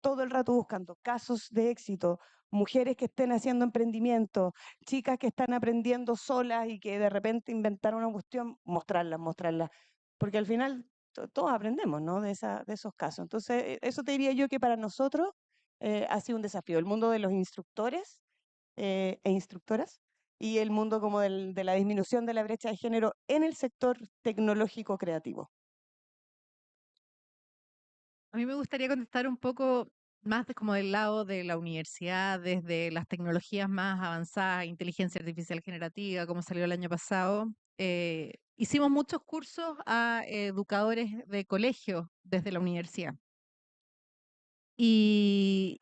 todo el rato buscando casos de éxito, mujeres que estén haciendo emprendimiento, chicas que están aprendiendo solas y que de repente inventaron una cuestión, mostrarlas, porque al final todos aprendemos, ¿no? De esos casos. Entonces, eso te diría yo que para nosotros ha sido un desafío, el mundo de los instructores e instructoras y el mundo como de la disminución de la brecha de género en el sector tecnológico creativo. A mí me gustaría contestar un poco más como del lado de la universidad, desde las tecnologías más avanzadas, inteligencia artificial generativa, como salió el año pasado. Hicimos muchos cursos a educadores de colegio desde la universidad. Y,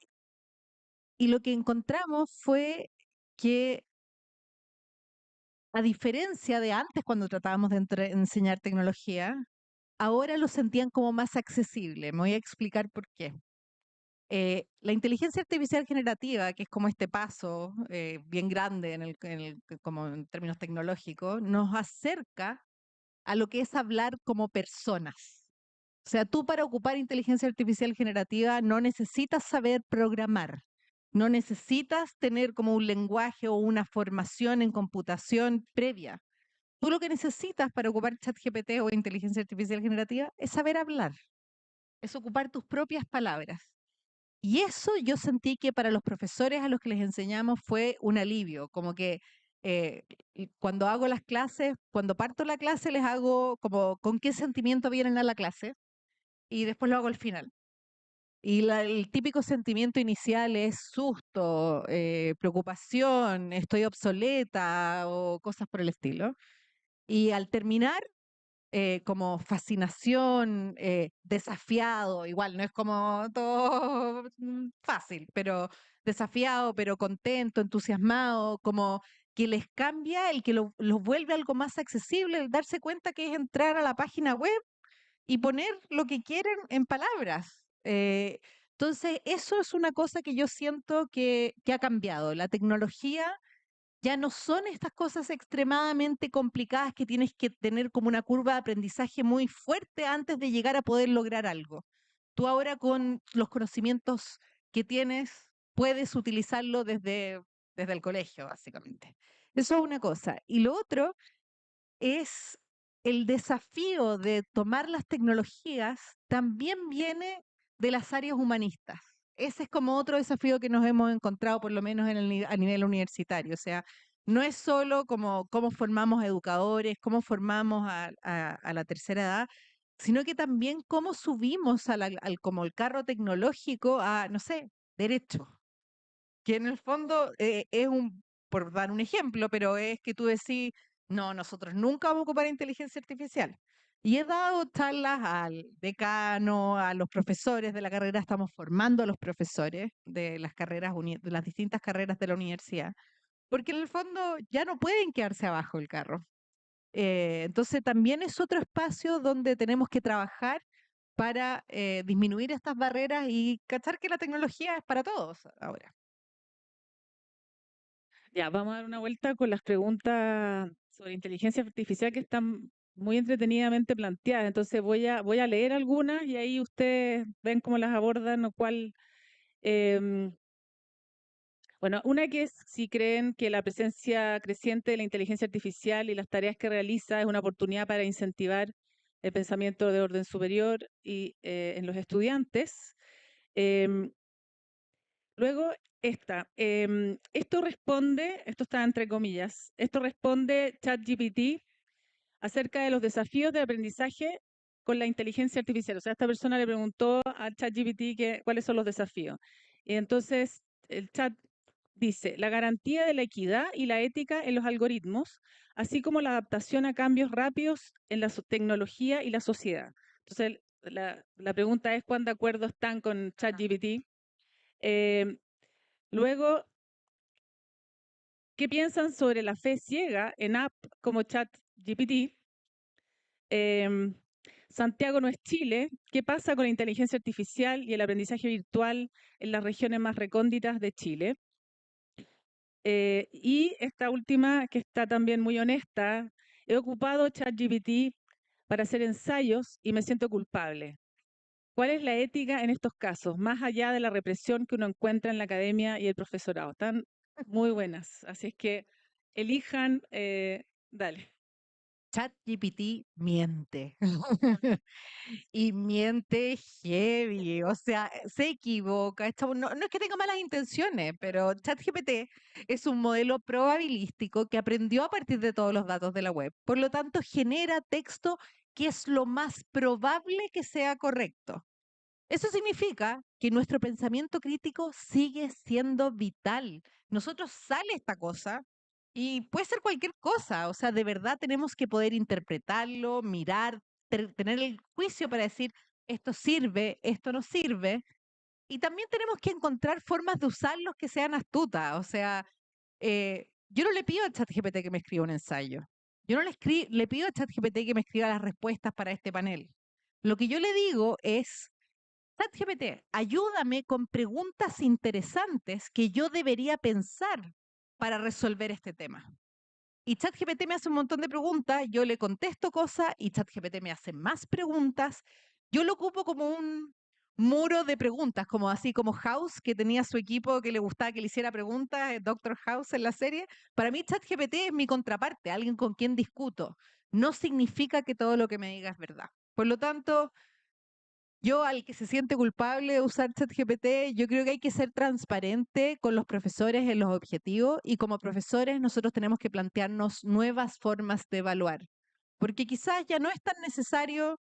y lo que encontramos fue que, a diferencia de antes cuando tratábamos de enseñar tecnología, ahora lo sentían como más accesible. Me voy a explicar por qué. La inteligencia artificial generativa, que es como este paso bien grande como en términos tecnológicos, nos acerca a lo que es hablar como personas. O sea, tú para ocupar inteligencia artificial generativa no necesitas saber programar, no necesitas tener como un lenguaje o una formación en computación previa. Tú lo que necesitas para ocupar ChatGPT o inteligencia artificial generativa es saber hablar, es ocupar tus propias palabras. Y eso yo sentí que para los profesores a los que les enseñamos fue un alivio, como que cuando hago las clases, cuando parto la clase, les hago como con qué sentimiento vienen a la clase y después lo hago al final. Y el típico sentimiento inicial es susto, preocupación, estoy obsoleta o cosas por el estilo. Y al terminar, como fascinación, desafiado, igual no es como todo fácil, pero desafiado, pero contento, entusiasmado, como que les cambia, el que los vuelve algo más accesible, el darse cuenta que es entrar a la página web y poner lo que quieren en palabras. Entonces, eso es una cosa que yo siento que ha cambiado. La tecnología ya no son estas cosas extremadamente complicadas que tienes que tener como una curva de aprendizaje muy fuerte antes de llegar a poder lograr algo. Tú ahora con los conocimientos que tienes puedes utilizarlo desde el colegio, básicamente. Eso es una cosa. Y lo otro es el desafío de tomar las tecnologías también viene de las áreas humanistas. Ese es como otro desafío que nos hemos encontrado, por lo menos a nivel universitario. O sea, no es solo como cómo formamos educadores, cómo formamos a la tercera edad, sino que también cómo subimos como el carro tecnológico a, no sé, derecho, que en el fondo es por dar un ejemplo, pero es que tú decís, no, nosotros nunca vamos a ocupar inteligencia artificial. Y he dado charlas al decano, a los profesores de la carrera, estamos formando a los profesores de las carreras, de las distintas carreras de la universidad, porque en el fondo ya no pueden quedarse abajo el carro. Entonces también es otro espacio donde tenemos que trabajar para disminuir estas barreras y cachar que la tecnología es para todos ahora. Ya, vamos a dar una vuelta con las preguntas sobre inteligencia artificial que están muy entretenidamente planteadas. Entonces voy a leer algunas y ahí ustedes ven cómo las abordan o cuál. Bueno, una que es si creen que la presencia creciente de la inteligencia artificial y las tareas que realiza es una oportunidad para incentivar el pensamiento de orden superior y en los estudiantes. Em, Luego, esto está entre comillas, esto responde ChatGPT acerca de los desafíos de aprendizaje con la inteligencia artificial. O sea, esta persona le preguntó a ChatGPT cuáles son los desafíos. Y entonces, el chat dice, la garantía de la equidad y la ética en los algoritmos, así como la adaptación a cambios rápidos en la tecnología y la sociedad. Entonces, la pregunta es, ¿cuán de acuerdo están con ChatGPT? Eh, Luego, ¿qué piensan sobre la fe ciega en apps como ChatGPT? Santiago no es Chile. ¿Qué pasa con la inteligencia artificial y el aprendizaje virtual en las regiones más recónditas de Chile? Y esta última, que está también muy honesta, he ocupado ChatGPT para hacer ensayos y me siento culpable. ¿Cuál es la ética en estos casos, más allá de la represión que uno encuentra en la academia y el profesorado? Están muy buenas, así es que elijan, dale. ChatGPT miente. Y miente heavy, o sea, se equivoca. No, no es que tenga malas intenciones, pero ChatGPT es un modelo probabilístico que aprendió a partir de todos los datos de la web. Por lo tanto, genera texto que es lo más probable que sea correcto. Eso significa que nuestro pensamiento crítico sigue siendo vital. Nosotros sale esta cosa y puede ser cualquier cosa, o sea, de verdad tenemos que poder interpretarlo, mirar, tener el juicio para decir esto sirve, esto no sirve. Y también tenemos que encontrar formas de usarlos que sean astutas. O sea, yo no le pido a ChatGPT que me escriba un ensayo. Yo no le pido a ChatGPT que me escriba las respuestas para este panel. Lo que yo le digo es, ChatGPT, ayúdame con preguntas interesantes que yo debería pensar para resolver este tema. Y ChatGPT me hace un montón de preguntas, yo le contesto cosas y ChatGPT me hace más preguntas. Yo lo ocupo como un muro de preguntas, como así como House, que tenía su equipo que le gustaba que le hiciera preguntas, Doctor House en la serie. Para mí ChatGPT es mi contraparte, alguien con quien discuto. No significa que todo lo que me diga es verdad. Por lo tanto, yo al que se siente culpable de usar ChatGPT, yo creo que hay que ser transparente con los profesores en los objetivos y como profesores nosotros tenemos que plantearnos nuevas formas de evaluar, porque quizás ya no es tan necesario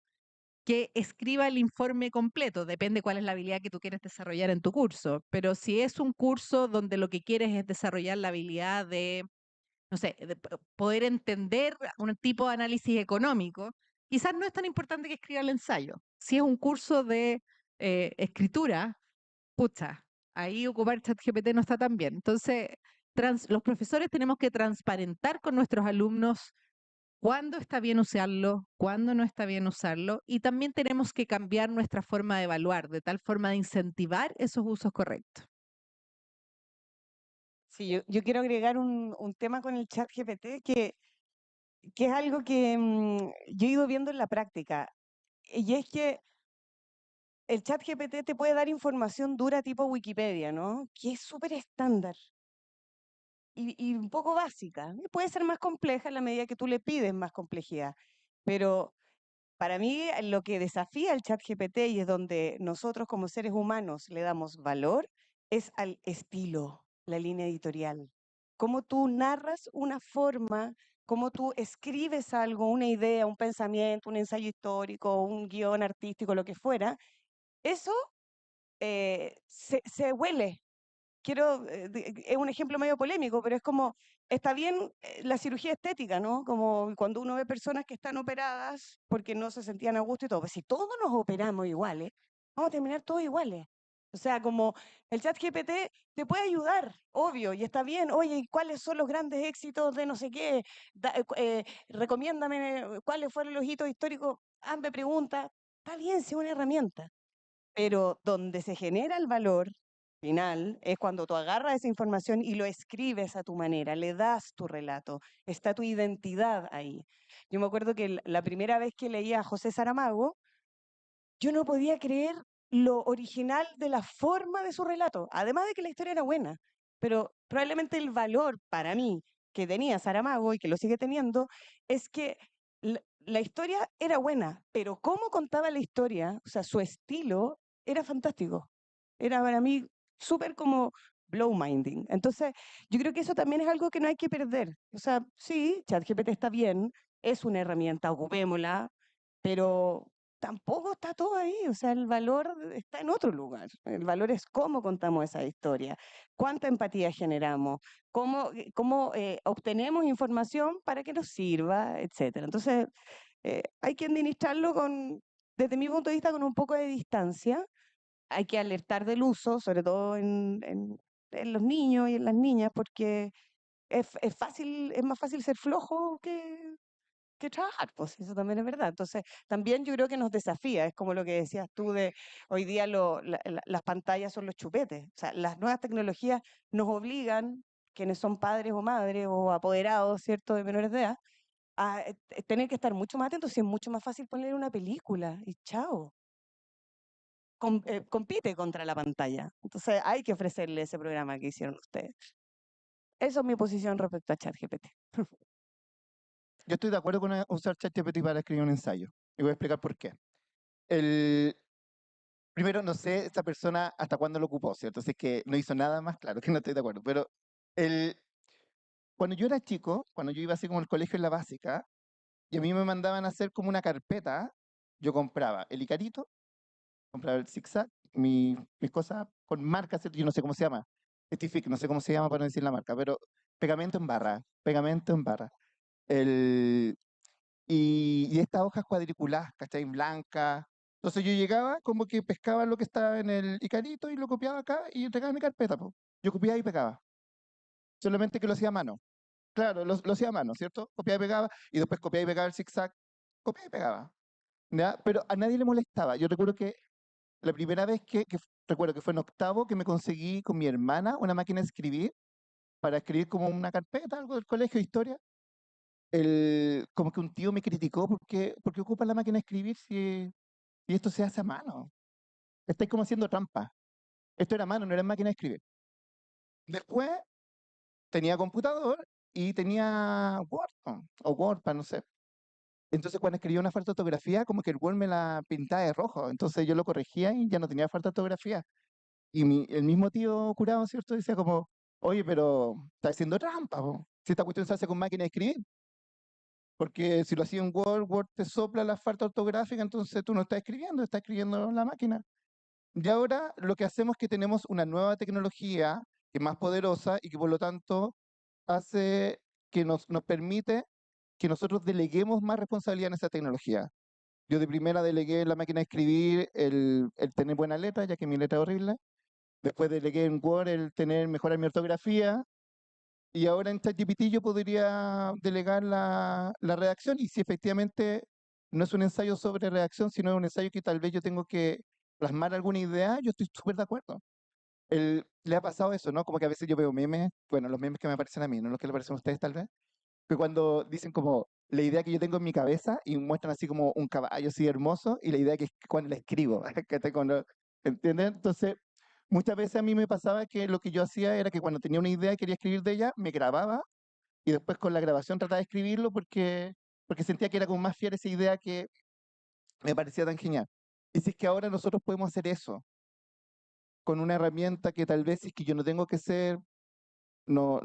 que escriba el informe completo, depende cuál es la habilidad que tú quieres desarrollar en tu curso, pero si es un curso donde lo que quieres es desarrollar la habilidad de, no sé, de poder entender un tipo de análisis económico, quizás no es tan importante que escriba el ensayo. Si es un curso de escritura, pucha, ahí ocupar ChatGPT no está tan bien. Entonces, los profesores tenemos que transparentar con nuestros alumnos cuándo está bien usarlo, cuándo no está bien usarlo, y también tenemos que cambiar nuestra forma de evaluar, de tal forma de incentivar esos usos correctos. Sí, yo quiero agregar un tema con el chat GPT que es algo que yo he ido viendo en la práctica. Y es que el chat GPT te puede dar información dura tipo Wikipedia, ¿no? Que es súper estándar y un poco básica. Y puede ser más compleja en la medida que tú le pides más complejidad. Pero para mí lo que desafía el chat GPT y es donde nosotros como seres humanos le damos valor es al estilo, la línea editorial. Cómo tú narras una forma, cómo tú escribes algo, una idea, un pensamiento, un ensayo histórico, un guión artístico, lo que fuera, eso se huele. Es un ejemplo medio polémico, pero es como, está bien la cirugía estética, ¿no? Como cuando uno ve personas que están operadas porque no se sentían a gusto y todo. Pues si todos nos operamos iguales, vamos a terminar todos iguales. O sea, como el chat GPT te puede ayudar, obvio, y está bien. Oye, ¿y cuáles son los grandes éxitos de no sé qué? Recomiéndame cuáles fueron los hitos históricos. Hazme preguntas. Está bien, si es una herramienta. Pero donde se genera el valor final es cuando tú agarras esa información y lo escribes a tu manera, le das tu relato, está tu identidad ahí. Yo me acuerdo que la primera vez que leía a José Saramago, yo no podía creer lo original de la forma de su relato, además de que la historia era buena, pero probablemente el valor para mí que tenía Saramago y que lo sigue teniendo es que la historia era buena, pero cómo contaba la historia, o sea, su estilo era fantástico. Era para mí súper como blow minding. Entonces, yo creo que eso también es algo que no hay que perder. O sea, sí, ChatGPT está bien, es una herramienta, ocupémosla, pero tampoco está todo ahí, o sea, el valor está en otro lugar. El valor es cómo contamos esa historia, cuánta empatía generamos, cómo obtenemos información para que nos sirva, etcétera. Entonces, hay que administrarlo desde mi punto de vista, con un poco de distancia. Hay que alertar del uso, sobre todo en los niños y en las niñas, porque es fácil, es más fácil ser flojo que trabajar, pues eso también es verdad. Entonces, también yo creo que nos desafía, es como lo que decías tú de hoy día las pantallas son los chupetes, o sea, las nuevas tecnologías nos obligan, quienes son padres o madres o apoderados, ¿cierto?, de menores de edad, a tener que estar mucho más atentos, y es mucho más fácil poner una película y chao. Compite contra la pantalla. Entonces hay que ofrecerle ese programa que hicieron ustedes. Esa es mi posición respecto a ChatGPT. Yo estoy de acuerdo con usar ChatGPT para escribir un ensayo. Y voy a explicar por qué. El, Primero, no sé esta persona hasta cuándo lo ocupó, ¿cierto? Así que no hizo nada más, claro que no estoy de acuerdo. Pero el, cuando yo era chico, cuando yo iba así como al colegio en la básica, y a mí me mandaban a hacer como una carpeta, yo compraba el Icarito, compraba el zigzag, mis cosas con marcas, ¿cierto? Yo no sé cómo se llama, Stific, no sé cómo se llama para no decir la marca, pero pegamento en barra, pegamento en barra. El, y estas hojas cuadriculadas, ¿cachai? Blancas. Entonces yo llegaba, como que pescaba lo que estaba en el Icarito y lo copiaba acá y entregaba en mi carpeta, po. Yo copiaba y pegaba, solamente que lo hacía a mano. Claro, lo hacía a mano, ¿cierto? Copiaba y pegaba, y después copiaba y pegaba el zigzag, copiaba y pegaba. ¿Ya? Pero a nadie le molestaba. Yo recuerdo que la primera vez recuerdo que fue en octavo, que me conseguí con mi hermana una máquina de escribir, para escribir como una carpeta, algo del colegio de historia. Como que un tío me criticó porque ocupa la máquina de escribir si esto se hace a mano. Estáis como haciendo trampa. Esto era a mano, no era máquina de escribir. Después tenía computador y tenía Word o WordPad, no sé. Entonces cuando escribía una falta de ortografía, como que el Word me la pintaba de rojo. Entonces yo lo corregía y ya no tenía falta de ortografía. Y el mismo tío curado, ¿cierto? Decía como, oye, pero está haciendo trampa, po. Si esta cuestión se hace con máquina de escribir. Porque si lo hacía en Word, Word te sopla la falta ortográfica, entonces tú no estás escribiendo, estás escribiendo en la máquina. Y ahora lo que hacemos es que tenemos una nueva tecnología que es más poderosa y que por lo tanto hace que nos permite que nosotros deleguemos más responsabilidad en esa tecnología. Yo de primera delegué en la máquina de escribir el tener buena letra, ya que mi letra es horrible. Después delegué en Word el tener mejorar mi ortografía. Y ahora en ChatGPT yo podría delegar la redacción. Y si efectivamente no es un ensayo sobre redacción, sino es un ensayo que tal vez yo tengo que plasmar alguna idea, yo estoy súper de acuerdo. Le ha pasado eso, ¿no? Como que a veces yo veo memes, bueno, los memes que me aparecen a mí, no los que le aparecen a ustedes tal vez, que cuando dicen como la idea que yo tengo en mi cabeza y muestran así como un caballo así hermoso y la idea que es cuando la escribo, ¿entienden? Entonces, muchas veces a mí me pasaba que lo que yo hacía era que cuando tenía una idea y quería escribir de ella, me grababa y después con la grabación trataba de escribirlo porque sentía que era como más fiel esa idea que me parecía tan genial. Y si es que ahora nosotros podemos hacer eso con una herramienta que tal vez si es que yo no tengo que ser no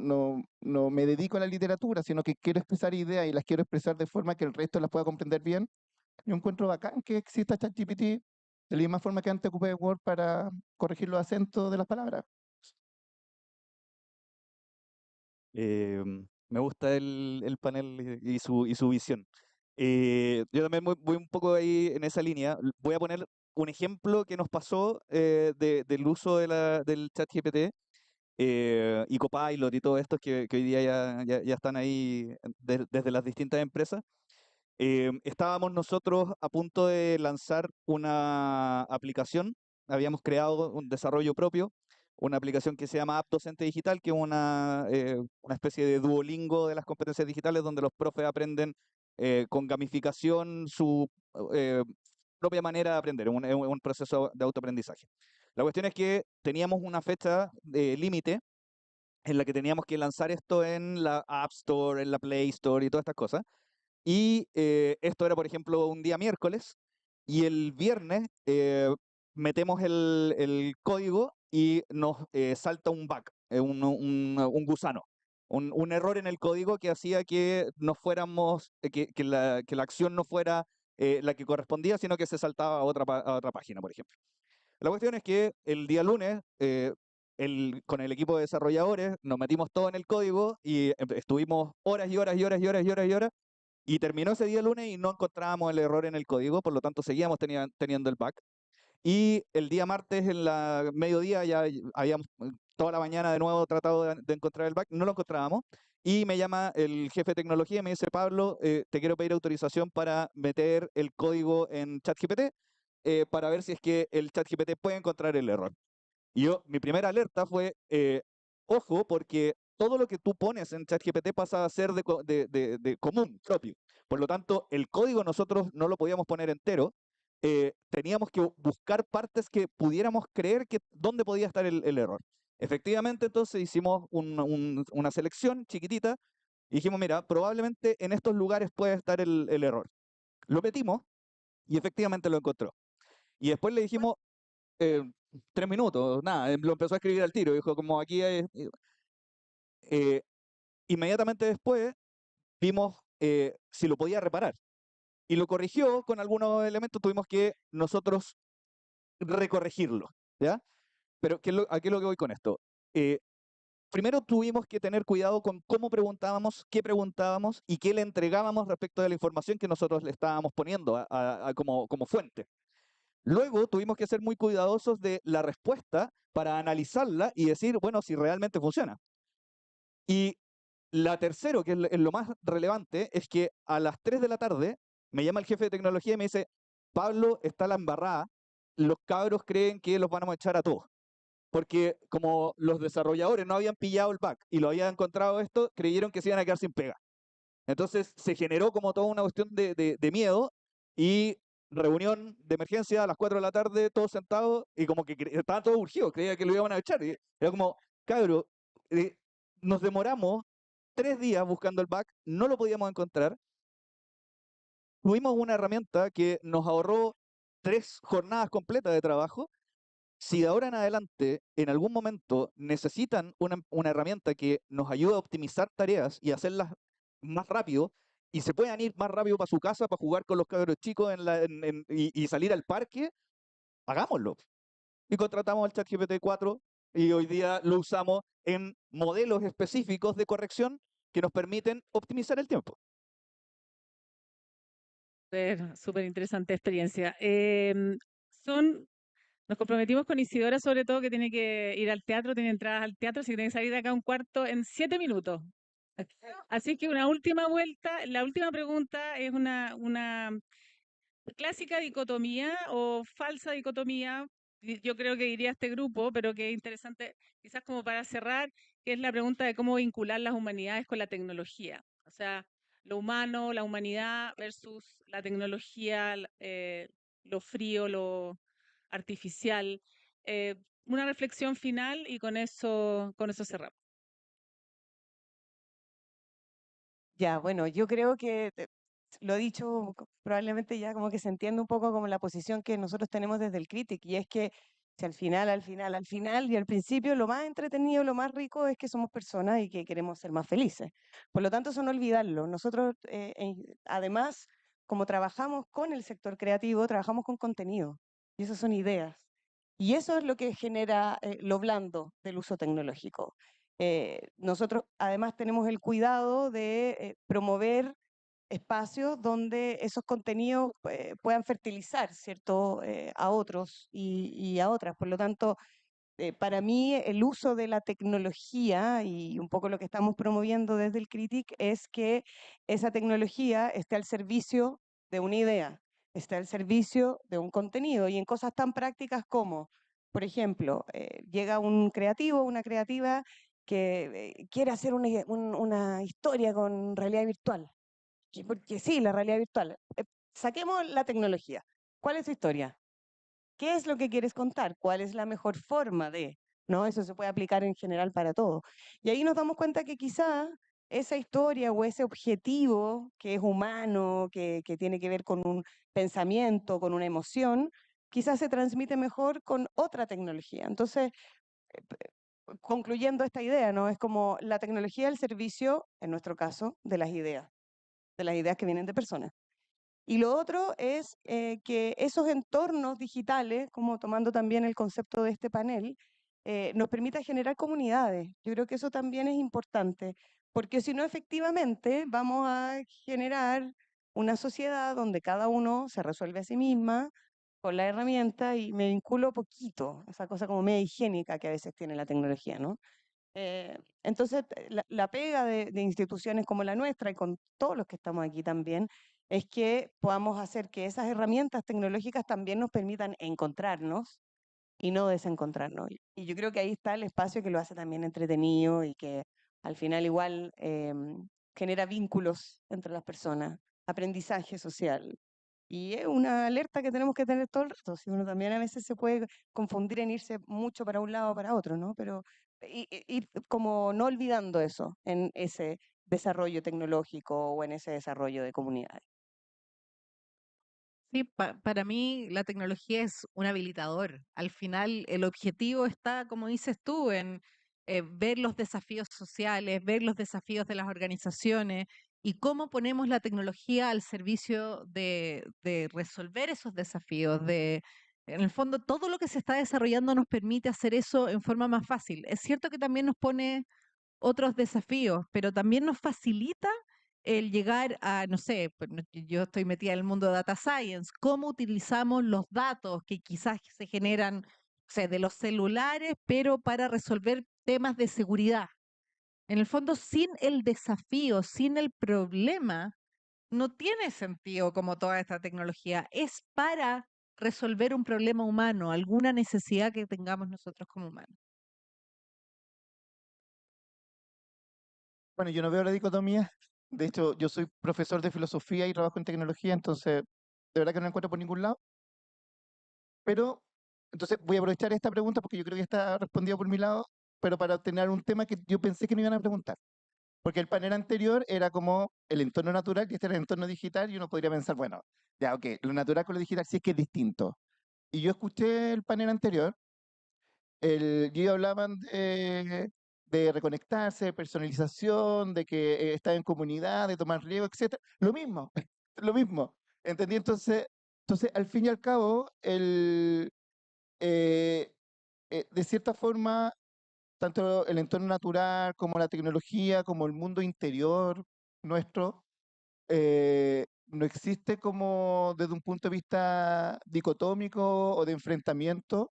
me dedico a la literatura, sino que quiero expresar ideas y las quiero expresar de forma que el resto las pueda comprender bien. Yo encuentro bacán que exista ChatGPT de la misma forma que antes ocupé Word para corregir los acentos de las palabras. Me gusta el panel y su visión. Yo también voy un poco ahí en esa línea. Voy a poner un ejemplo que nos pasó del uso del ChatGPT y Copilot y todo esto que hoy día ya están ahí desde las distintas empresas. Estábamos nosotros a punto de lanzar una aplicación, habíamos creado un desarrollo propio, una aplicación que se llama App Docente Digital, que es una especie de Duolingo de las competencias digitales donde los profes aprenden con gamificación su eh, propia manera de aprender, es un proceso de autoaprendizaje. La cuestión es que teníamos una fecha límite en la que teníamos que lanzar esto en la App Store, en la Play Store y todas estas cosas. Y esto era, por ejemplo, un día miércoles y el viernes metemos el código y nos salta un bug, un gusano, un error en el código que hacía que nos fuéramos, que la acción no fuera la que correspondía, sino que se saltaba a otra página, por ejemplo. La cuestión es que el día lunes, con el equipo de desarrolladores, nos metimos todo en el código y estuvimos horas y horas y horas y horas y horas y horas y terminó ese día lunes y no encontrábamos el error en el código, por lo tanto seguíamos teniendo el bug. Y el día martes en la mediodía ya habíamos toda la mañana de nuevo tratado de encontrar el bug, no lo encontrábamos. Y me llama el jefe de tecnología y me dice, Pablo, te quiero pedir autorización para meter el código en ChatGPT para ver si es que el ChatGPT puede encontrar el error. Y mi primera alerta fue, ojo, porque todo lo que tú pones en ChatGPT pasa a ser de común, propio. Por lo tanto, el código nosotros no lo podíamos poner entero. Teníamos que buscar partes que pudiéramos creer que dónde podía estar el error. Efectivamente, entonces hicimos una selección chiquitita y dijimos, mira, probablemente en estos lugares puede estar el error. Lo metimos y efectivamente lo encontró. Y después le dijimos, eh, 3 minutos, nada, lo empezó a escribir al tiro, dijo como aquí hay, eh, inmediatamente después vimos si lo podía reparar y lo corrigió con algunos elementos, tuvimos que nosotros recorregirlo, ¿ya? Pero ¿a qué es lo que voy con esto? Eh, Primero tuvimos que tener cuidado con cómo preguntábamos, qué preguntábamos y qué le entregábamos respecto de la información que nosotros le estábamos poniendo como fuente. Luego tuvimos que ser muy cuidadosos de la respuesta para analizarla y decir, bueno, si realmente funciona. Y la tercera, que es lo más relevante, es que a las 3 de la tarde me llama el jefe de tecnología y me dice, Pablo, está la embarrada, los cabros creen que los van a echar a todos. Porque como los desarrolladores no habían pillado el bug y lo habían encontrado esto, creyeron que se iban a quedar sin pega. Entonces se generó como toda una cuestión de miedo y reunión de emergencia a las 4 de la tarde, todos sentados y como que estaban todos urgidos, creía que lo iban a echar. Y era como, cabro, eh, nos demoramos 3 días buscando el bug, no lo podíamos encontrar. Tuvimos una herramienta que nos ahorró 3 jornadas completas de trabajo. Si de ahora en adelante, en algún momento, necesitan una herramienta que nos ayude a optimizar tareas y hacerlas más rápido, y se puedan ir más rápido para su casa, para jugar con los cabros chicos y salir al parque, hagámoslo. Y contratamos el ChatGPT 4 y hoy día lo usamos en modelos específicos de corrección que nos permiten optimizar el tiempo. Súper interesante experiencia. Nos comprometimos con Isidora, sobre todo, que tiene que ir al teatro, tiene entradas al teatro, así que tiene que salir de acá un cuarto en 7 minutos. Así que una última vuelta, la última pregunta es una clásica dicotomía o falsa dicotomía. Yo creo que diría este grupo, pero que es interesante, quizás como para cerrar, que es la pregunta de cómo vincular las humanidades con la tecnología. O sea, lo humano, la humanidad versus la tecnología, lo frío, lo artificial. Eh, una reflexión final y con eso cerramos. Ya, bueno, yo creo que lo he dicho probablemente ya como que se entiende un poco como la posición que nosotros tenemos desde el Critic, y es que si al final y al principio lo más entretenido, lo más rico es que somos personas y que queremos ser más felices. Por lo tanto, eso no olvidarlo. Nosotros, además, como trabajamos con el sector creativo, trabajamos con contenido, y esas son ideas. Y eso es lo que genera lo blando del uso tecnológico. Nosotros además tenemos el cuidado de promover espacios donde esos contenidos puedan fertilizar, ¿cierto?, a otros y a otras. Por lo tanto, para mí el uso de la tecnología y un poco lo que estamos promoviendo desde el Critic es que esa tecnología esté al servicio de una idea, esté al servicio de un contenido y en cosas tan prácticas como, por ejemplo, llega un creativo, una creativa que quiere hacer una historia con realidad virtual. Porque sí, la realidad virtual. Saquemos la tecnología. ¿Cuál es su historia? ¿Qué es lo que quieres contar? ¿Cuál es la mejor forma de? ¿No? Eso se puede aplicar en general para todo. Y ahí nos damos cuenta que quizá esa historia o ese objetivo que es humano, que tiene que ver con un pensamiento, con una emoción, quizás se transmite mejor con otra tecnología. Entonces, concluyendo esta idea, ¿no? Es como la tecnología al servicio, en nuestro caso, de las ideas que vienen de personas. Y lo otro es que esos entornos digitales, como tomando también el concepto de este panel, nos permita generar comunidades. Yo creo que eso también es importante, porque si no, efectivamente, vamos a generar una sociedad donde cada uno se resuelve a sí misma con la herramienta y me vinculo poquito, esa cosa como media higiénica que a veces tiene la tecnología, ¿no? Entonces, la pega de instituciones como la nuestra y con todos los que estamos aquí también, es que podamos hacer que esas herramientas tecnológicas también nos permitan encontrarnos y no desencontrarnos. Y yo creo que ahí está el espacio que lo hace también entretenido y que al final igual genera vínculos entre las personas, aprendizaje social. Y es una alerta que tenemos que tener todo el rato. Si uno también a veces se puede confundir en irse mucho para un lado o para otro, ¿no? Pero ir como no olvidando eso en ese desarrollo tecnológico o en ese desarrollo de comunidades. Sí, para mí la tecnología es un habilitador. Al final el objetivo está, como dices tú, en ver los desafíos sociales, ver los desafíos de las organizaciones y cómo ponemos la tecnología al servicio de resolver esos desafíos. En el fondo, todo lo que se está desarrollando nos permite hacer eso en forma más fácil. Es cierto que también nos pone otros desafíos, pero también nos facilita el llegar a, no sé, pues, yo estoy metida en el mundo de data science, cómo utilizamos los datos que quizás se generan, o sea, de los celulares, pero para resolver temas de seguridad. En el fondo, sin el desafío, sin el problema, no tiene sentido como toda esta tecnología. Es para resolver un problema humano, alguna necesidad que tengamos nosotros como humanos. Bueno, yo no veo la dicotomía. De hecho, yo soy profesor de filosofía y trabajo en tecnología, entonces de verdad que no la encuentro por ningún lado. Pero, entonces voy a aprovechar esta pregunta porque yo creo que está respondida por mi lado, pero para tener un tema que yo pensé que me iban a preguntar. Porque el panel anterior era como el entorno natural y este era el entorno digital y uno podría pensar, bueno, ya, ok, lo natural con lo digital sí es que es distinto. Y yo escuché el panel anterior, y ellos hablaban de reconectarse, de personalización, de que estar en comunidad, de tomar riesgo, etcétera. Lo mismo, lo mismo. ¿Entendí? Entonces, al fin y al cabo, eh, de cierta forma, tanto el entorno natural como la tecnología, como el mundo interior nuestro, no existe como desde un punto de vista dicotómico o de enfrentamiento,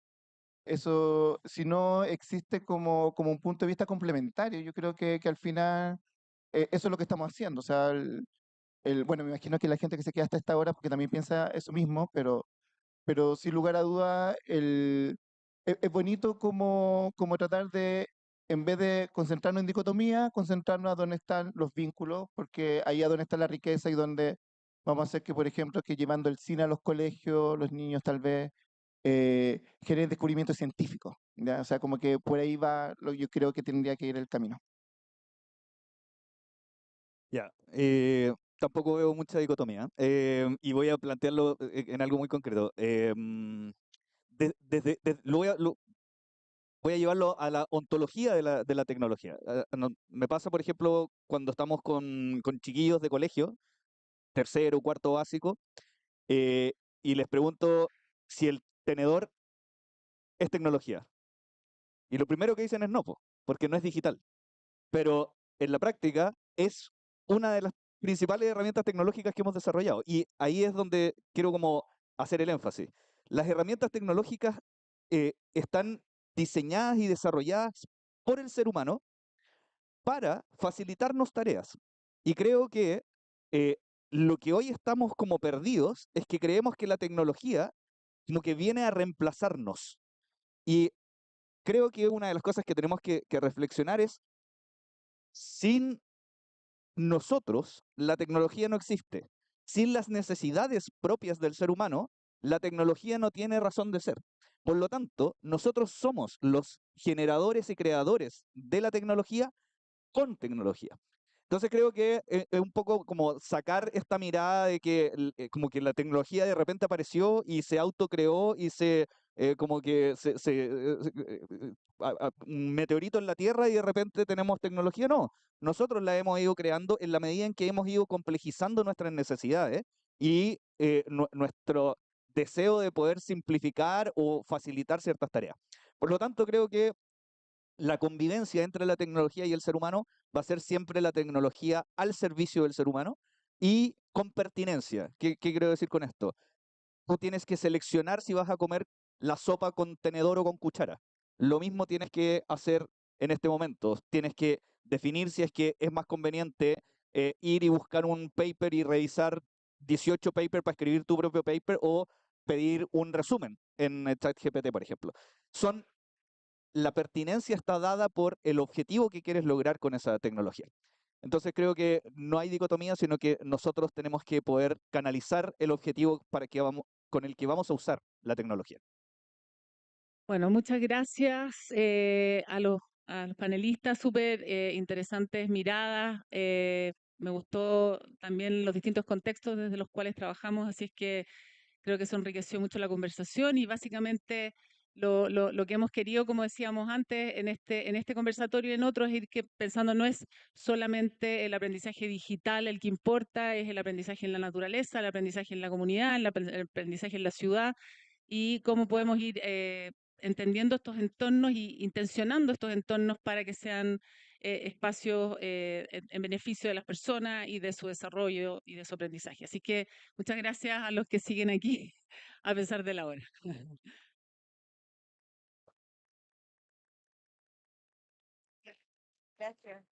eso, sino existe como un punto de vista complementario. Yo creo que al final eso es lo que estamos haciendo. O sea, bueno, me imagino que la gente que se queda hasta esta hora porque también piensa eso mismo, pero sin lugar a duda es bonito como tratar de, en vez de concentrarnos en dicotomía, concentrarnos a dónde están los vínculos, porque ahí es donde está la riqueza y donde vamos a hacer que, por ejemplo, que llevando el cine a los colegios, los niños tal vez generen descubrimientos científicos, ¿ya? O sea, como que por ahí va, yo creo que tendría que ir el camino. Ya, tampoco veo mucha dicotomía y voy a plantearlo en algo muy concreto. Voy a llevarlo a la ontología de la tecnología. Me pasa, por ejemplo, cuando estamos con chiquillos de colegio, tercero, cuarto básico, eh, y les pregunto si el tenedor es tecnología. Y lo primero que dicen es no, po, porque no es digital. Pero en la práctica es una de las principales herramientas tecnológicas que hemos desarrollado. Y ahí es donde quiero como hacer el énfasis. Las herramientas tecnológicas están diseñadas y desarrolladas por el ser humano para facilitarnos tareas. Y creo que eh, lo que hoy estamos como perdidos es que creemos que la tecnología como que viene a reemplazarnos. Y creo que una de las cosas que tenemos que reflexionar es, sin nosotros, la tecnología no existe. Sin las necesidades propias del ser humano, la tecnología no tiene razón de ser. Por lo tanto, nosotros somos los generadores y creadores de la tecnología con tecnología. Entonces creo que es un poco como sacar esta mirada de que como que la tecnología de repente apareció y se autocreó y se como que un meteorito en la Tierra y de repente tenemos tecnología. No, nosotros la hemos ido creando en la medida en que hemos ido complejizando nuestras necesidades y nuestro deseo de poder simplificar o facilitar ciertas tareas. Por lo tanto, creo que la convivencia entre la tecnología y el ser humano va a ser siempre la tecnología al servicio del ser humano y con pertinencia. ¿Qué quiero decir con esto? Tú tienes que seleccionar si vas a comer la sopa con tenedor o con cuchara. Lo mismo tienes que hacer en este momento. Tienes que definir si es que es más conveniente ir y buscar un paper y revisar 18 papers para escribir tu propio paper o pedir un resumen en ChatGPT, por ejemplo. Son La pertinencia está dada por el objetivo que quieres lograr con esa tecnología. Entonces creo que no hay dicotomía, sino que nosotros tenemos que poder canalizar el objetivo con el que vamos a usar la tecnología. Bueno, muchas gracias a los panelistas, súper interesantes miradas. Me gustó también los distintos contextos desde los cuales trabajamos, así es que creo que eso enriqueció mucho la conversación y básicamente lo que hemos querido, como decíamos antes, en este conversatorio y en otros, es ir pensando no es solamente el aprendizaje digital el que importa, es el aprendizaje en la naturaleza, el aprendizaje en la comunidad, el aprendizaje en la ciudad y cómo podemos ir entendiendo estos entornos y intencionando estos entornos para que sean espacios en beneficio de las personas y de su desarrollo y de su aprendizaje. Así que muchas gracias a los que siguen aquí a pesar de la hora. Gracias.